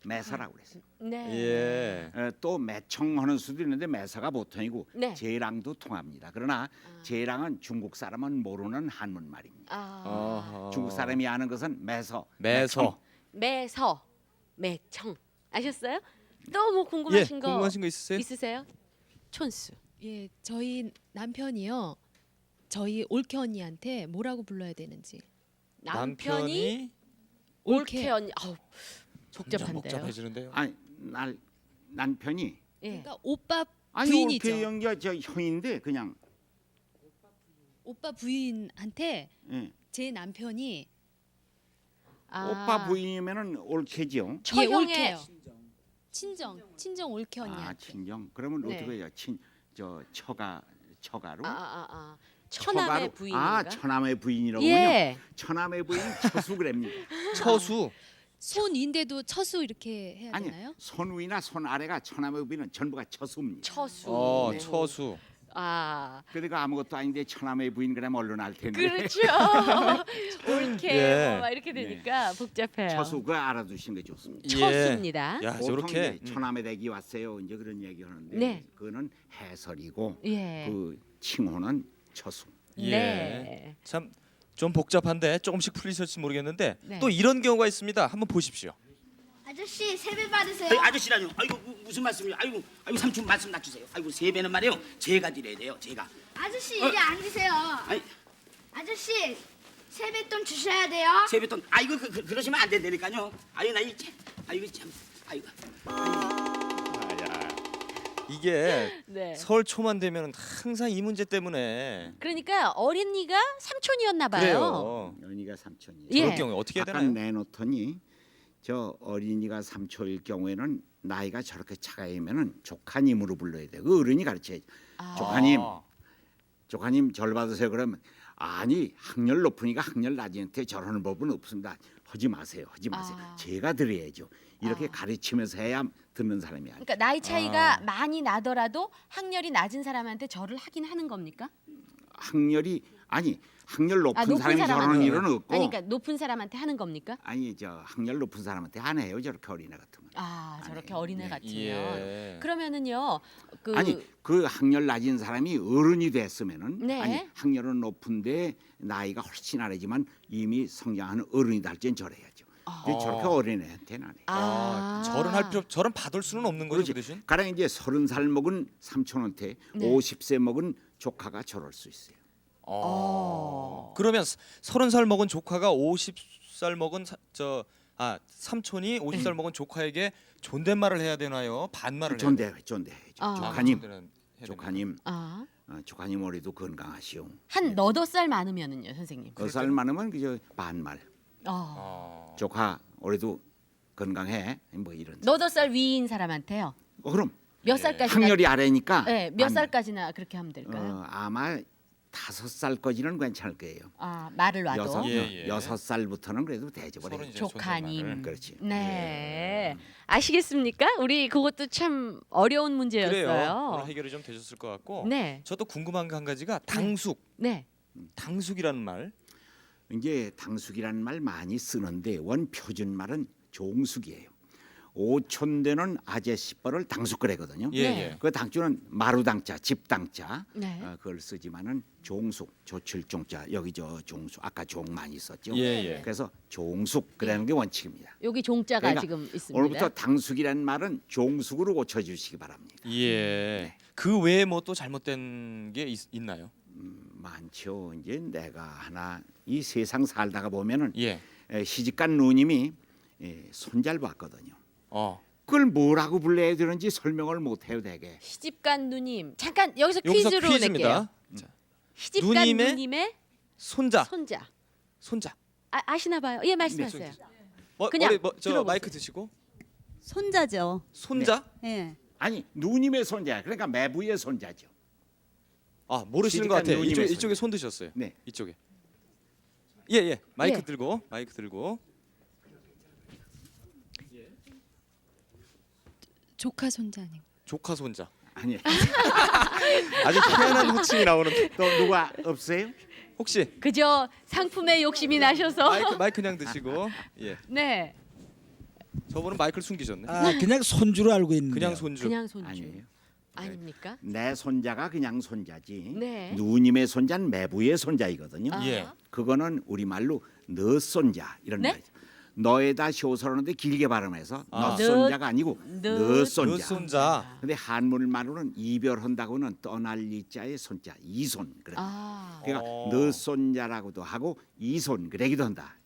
매서라고 그랬어요. 네. 예. 또 매청하는 수도 있는데 매서가 보통이고 네. 재랑도 통합니다. 그러나 재랑은 중국 사람은 모르는 한문 말입니다. 아. 중국 사람이 아는 것은 매서. 매서. 매서. 매청. 아셨어요? 또 뭐 궁금하신 예, 거 궁금하신 거 있으세요? 있으세요? 촌수. 예, 저희 남편이요. 저희 올케 언니한테 뭐라고 불러야 되는지. 남편이 옳게 언니. 아우 복잡한데요. 복잡해지는데요. 아니 남편이 예. 그러니까 오빠 아니 부인이죠. 올케 형제 저 형인데 그냥 오빠 부인한테 예. 제 남편이 오빠 부인이면은 올케죠. 예, 옳게요. 친정 옳게 언니한테. 아 친정. 그러면 네. 어떻게 해요? 저 처가로? 처남의 처가로- 부인인가? 아 처남의 부인이라고요. 예. 처남의 부인 처수 그럽니다. 처수. 손인데도 처수 이렇게 해야 아니 되나요? 손 위나 손 아래가 처남의 부인은 전부가 처수입니다. 처수. 네. 처수. 아 그러니까 아무것도 아닌데 처남의 부인 그러면 얼른 알 텐데. 그렇죠. 옳게 예. 뭐 막 이렇게 되니까 복잡해요. 처수 그거 알아두시는 게 좋습니다. 처수입니다. 야, 보통 저렇게 이제 처남의 댁이 왔어요. 이제 그런 얘기 하는데 네. 그거는 해설이고 예. 그 칭호는 처수. 예. 네. 참 좀 복잡한데 조금씩 풀리실지 모르겠는데 네. 또 이런 경우가 있습니다. 한번 보십시오. 아저씨 세배 받으세요. 아니, 아저씨라뇨. 아이고 무슨 말씀이에요? 아이고 삼촌 말씀 낮추세요. 아이고 세배는 말이에요. 제가 드려야 돼요. 제가. 아저씨 이리 앉으세요. 아니 아저씨 세뱃돈 주셔야 돼요. 세뱃돈. 아이고 그러시면 안 된다니까요. 아이고 나 이제 아이고 참 아이고. 이게 네. 설 초만 되면 항상 이 문제 때문에 그러니까 어린이가 삼촌이었나 봐요. 그래요. 어린이가 삼촌이에요. 예. 그럴 경우에 어떻게 해야 아까 되나요? 내놓더니 저 어린이가 삼촌일 경우에는 나이가 저렇게 차가이면은 조카님으로 불러야 돼. 그 어른이 가르쳐야지. 조카님 절 받으세요. 그러면 아니 학렬 높으니까 학렬 낮은한테 저러는 법은 없습니다. 하지 마세요. 하지 마세요. 제가 드려야죠. 이렇게 가르치면서 해야 듣는 사람이 아니에요. 그러니까 나이 차이가 많이 나더라도 학렬이 낮은 사람한테 절을 하긴 하는 겁니까? 학렬이 아니 학렬 높은, 높은 사람이 저러는 사람한테. 일은 없고 아니 그러니까 높은 사람한테 하는 겁니까? 아니 저 학렬 높은 사람한테 안 해요. 저렇게 어린애 같으면. 아 저렇게 해요. 어린애 네. 같으면 예. 그러면은요 그 아니 그 학렬 낮은 사람이 어른이 됐으면은 네. 아니 학렬은 높은데 나이가 훨씬 아래지만 이미 성장하는 어른이다 할 땐 절해야죠. 근데 저렇게 어린애한테는 안 해요. 절은 할 필요 절은 받을 수는 없는 거죠, 그렇지. 그 대신. 가령 이제 30살 먹은 삼촌한테 네. 50세 먹은 조카가 절할 수 있어요. 그러면 30살 먹은 조카가 50살 먹은 삼촌이 50살 먹은 조카에게 존댓말을 해야 되나요? 반말을 해야 되나요? 존대해야죠. 아. 조카님, 존대는 해야 조카님, 아. 조카님 머리도 건강하시오. 한 너댓 살 많으면은요 선생님. 10살 많으면 그저 반말. 어. 조카 올해도 건강해. 뭐 이런. 너댓 살 위인 사람한테요. 그럼 몇 살까지나? 학렬이 아래니까. 네, 몇 반- 살까지나 그렇게 하면 될까요? 아마 5살까지는 괜찮을 거예요. 아 말을 놔도. 예. 6살부터는 그래도 대접을 서른 해요. 이제 조카님. 손자말을. 그렇지. 네. 아시겠습니까? 우리 그것도 참 어려운 문제였어요. 그래요. 오늘 해결이 좀 되셨을 것 같고. 네. 저도 궁금한 게 한 가지가 당숙. 네. 당숙이라는 말. 이제 당숙이라는 말 많이 쓰는데 원 표준 말은 종숙이에요. 5촌 되는 아재씨뻘을 당숙그래거든요. 예, 네. 예. 그 당주는 마루당자, 집당자 네. 그걸 쓰지만은 종숙, 조칠종자 여기 저 종숙 아까 종 많이 썼죠. 예, 예. 그래서 종숙 그라는 게 원칙입니다. 여기 종자가 그러니까 지금 있습니다. 오늘부터 당숙이라는 말은 종숙으로 고쳐주시기 바랍니다. 예. 그 외에 뭐 또 잘못된 게 있나요? 많죠. 이제 내가 하나 이 세상 살다가 보면은 예. 시집간 누님이 손잘 봤거든요. 그걸 뭐라고 불러야 되는지 설명을 못 해요 되게. 시집간 누님 잠깐 여기서 여기서 퀴즈로 낼게요. 퀴즈입니다. 자, 시집간 누님의 누님의 손자. 손자. 아시나 봐요. 예 말씀하세요. 네, 그냥 저 들어보세요. 마이크 드시고. 손자죠. 손자? 예. 아니 누님의 손자 그러니까 매부의 손자죠. 아 모르시는 것 시집간 같아요. 누님의 이쪽에 손 드셨어요. 네. 이쪽에. 예. 마이크 예. 들고. 마이크 들고. 조카 손자님. 조카 손자. 아니 아주 희한한 호칭이 나오는데. 또 누가 없어요? 혹시 그저 상품에 욕심이 나셔서 마이크 그냥 드시고. 예. 네. 저분은 마이크를 숨기셨네. 그냥 손주로 알고 있는데. 그냥 손주. 그냥 손주. 아니에요. 아닙니까? 내 손자가 그냥 손자지. 네. 누님의 손자는 매부의 손자이거든요. 아. 예. 그거는 우리 말로 너 손자 이런 네? 말이죠. 너에다 쇼서라는데 길게 발음해서 넛손자가 아니고 너손자. 너손자. 근데 한문말로는 이별한다고는 떠날 이자의 손자 이손 그래. 그러니까 너손자라고도 하고 이손 그러기도 한다.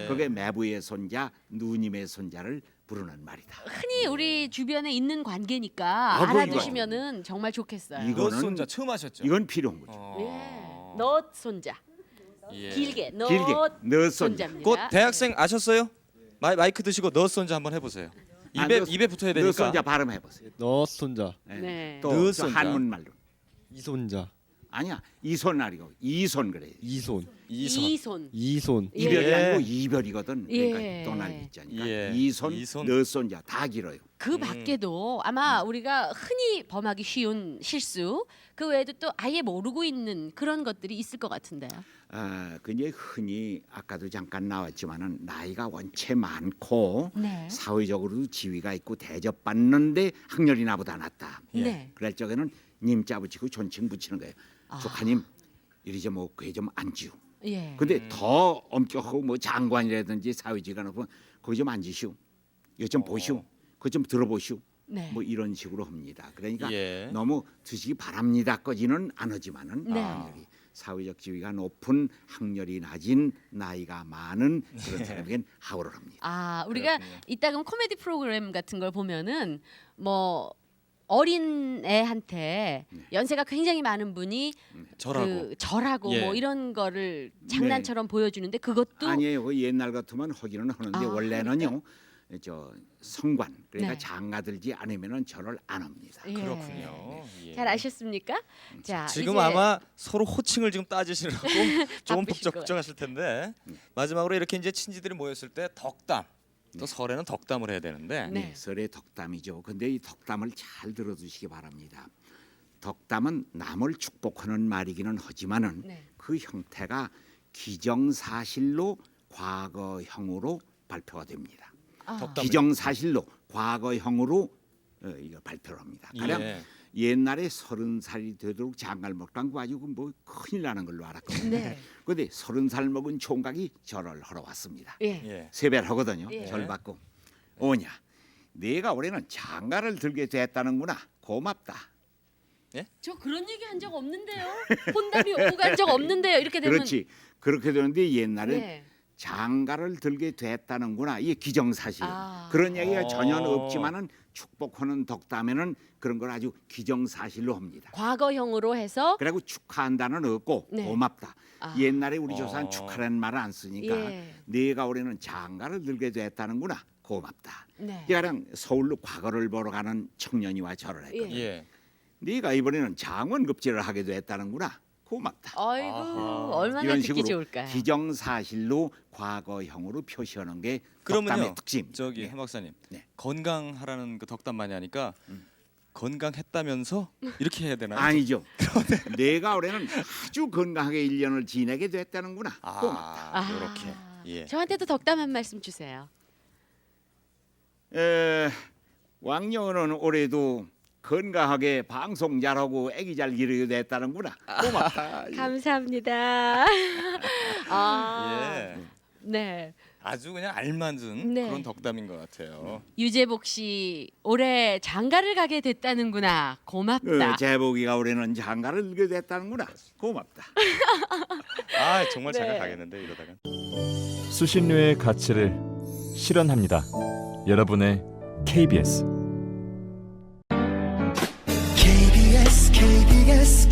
그게 매부의 손자, 누님의 손자를 부르는 말이다. 흔히 우리 주변에 있는 관계니까 알아두시면은 정말 좋겠어요. 이거는 너손자 처음 하셨죠? 이건 필요한 거죠. 너 손자. 길게 너 손자입니다. 곧 대학생 아셨어요? 마이크 드시고 너 손자 한번 해보세요. 입에 붙어야 되니까. 너 손자 발음해 보세요. 너 손자. 네. 또 한문말로 이손자. 아니야 이손 아니고 이손 그래. 이손. 이손. 이별이 아니고 이별이거든. 그러니까 떠날 있자니까. 이손, 너 손자 다 길어요. 그 밖에도 아마 우리가 흔히 범하기 쉬운 실수 그 외에도 또 아예 모르고 있는 그런 것들이 있을 것 같은데요. 그게 흔히 아까도 잠깐 나왔지만은 나이가 원체 많고 사회적으로도 지위가 있고 대접받는데 학렬이 나보다 낫다. 그럴 적에는 님자 붙이고 존칭 붙이는 거예요. 조카님 이리 좀 괴 좀 앉으오. 근데 더 엄격하고 뭐 장관이라든지 사회직가 높으면 거기 좀 앉으시오. 이거 좀 보시오. 그거 좀 들어보시오. 뭐 이런 식으로 합니다. 그러니까 너무 드시기 바랍니다까지는 안 하지만은 학렬이 사회적 지위가 높은 학렬이 낮은 나이가 많은 그런 사람에겐 하오를 합니다. 우리가 이따금 코미디 프로그램 같은 걸 보면은 뭐 어린 애한테 연세가 굉장히 많은 분이 절하고 뭐 이런 거를 장난처럼 보여주는데 그것도 아니에요. 그 옛날 같으면 하기는 하는데 원래는요. 저 성관 그러니까 장가들지 않으면은 절을 안 합니다. 그렇군요. 잘 아셨습니까? 자, 지금 이제 아마 서로 호칭을 지금 따지시느라고 조금 복잡하실 텐데 마지막으로 이렇게 이제 친지들이 모였을 때 덕담 또 설에는 덕담을 해야 되는데 설에 덕담이죠. 근데 이 덕담을 잘 들어두시기 바랍니다. 덕담은 남을 축복하는 말이기는 하지만은 그 형태가 기정사실로 과거형으로 발표가 됩니다. 기정사실로 과거형으로 이거 발표를 합니다. 가령 옛날에 30살이 되도록 장가를 먹던 거 가지고 뭐 큰일 나는 걸로 알았거든요. 그런데 30살 먹은 총각이 절을 하러 왔습니다. 세배를 하거든요. 절 받고 오냐 내가 올해는 장가를 들게 됐다는구나 고맙다. 저 그런 얘기 한 적 없는데요. 혼답이 오고 간 적 없는데요. 이렇게 되면 그렇지 그렇게 되는데 옛날에 장가를 들게 됐다는구나 이게 기정사실. 그런 얘기가 전혀 없지만은 축복하는 덕담에는 그런 걸 아주 기정사실로 합니다. 과거형으로 해서 그리고 축하한다는 없고 고맙다. 옛날에 우리 조사는 축하라는 말을 안 쓰니까 내가 올해는 장가를 들게 됐다는구나 고맙다. 그냥 서울로 과거를 보러 가는 청년이와 절을 했거든요. 네가 이번에는 장원급제를 하게 됐다는구나 고맙다. 아이고 얼마나 이런 듣기 식으로 좋을까요? 기정사실로 과거형으로 표시하는 게 덕담의 그러면요. 특징. 저기 해 박사님 건강하라는 그 덕담 많이 하니까 건강했다면서 이렇게 해야 되나요? 아니죠. 내가 올해는 아주 건강하게 1년을 지내게 됐다는구나. 고맙다. 이렇게. 저한테도 덕담 한 말씀 주세요. 왕년은 올해도 건강하게 방송 잘하고 아기 잘 기르게 됐다는구나. 고맙다. 감사합니다. 네. 아주 그냥 알맞은 그런 덕담인 것 같아요. 유재복 씨 올해 장가를 가게 됐다는구나. 고맙다. 재복이가 올해는 장가를 들게 됐다는구나. 고맙다. 정말 장가 가겠는데 이러다가. 수신료의 가치를 실현합니다. 여러분의 KBS. KBS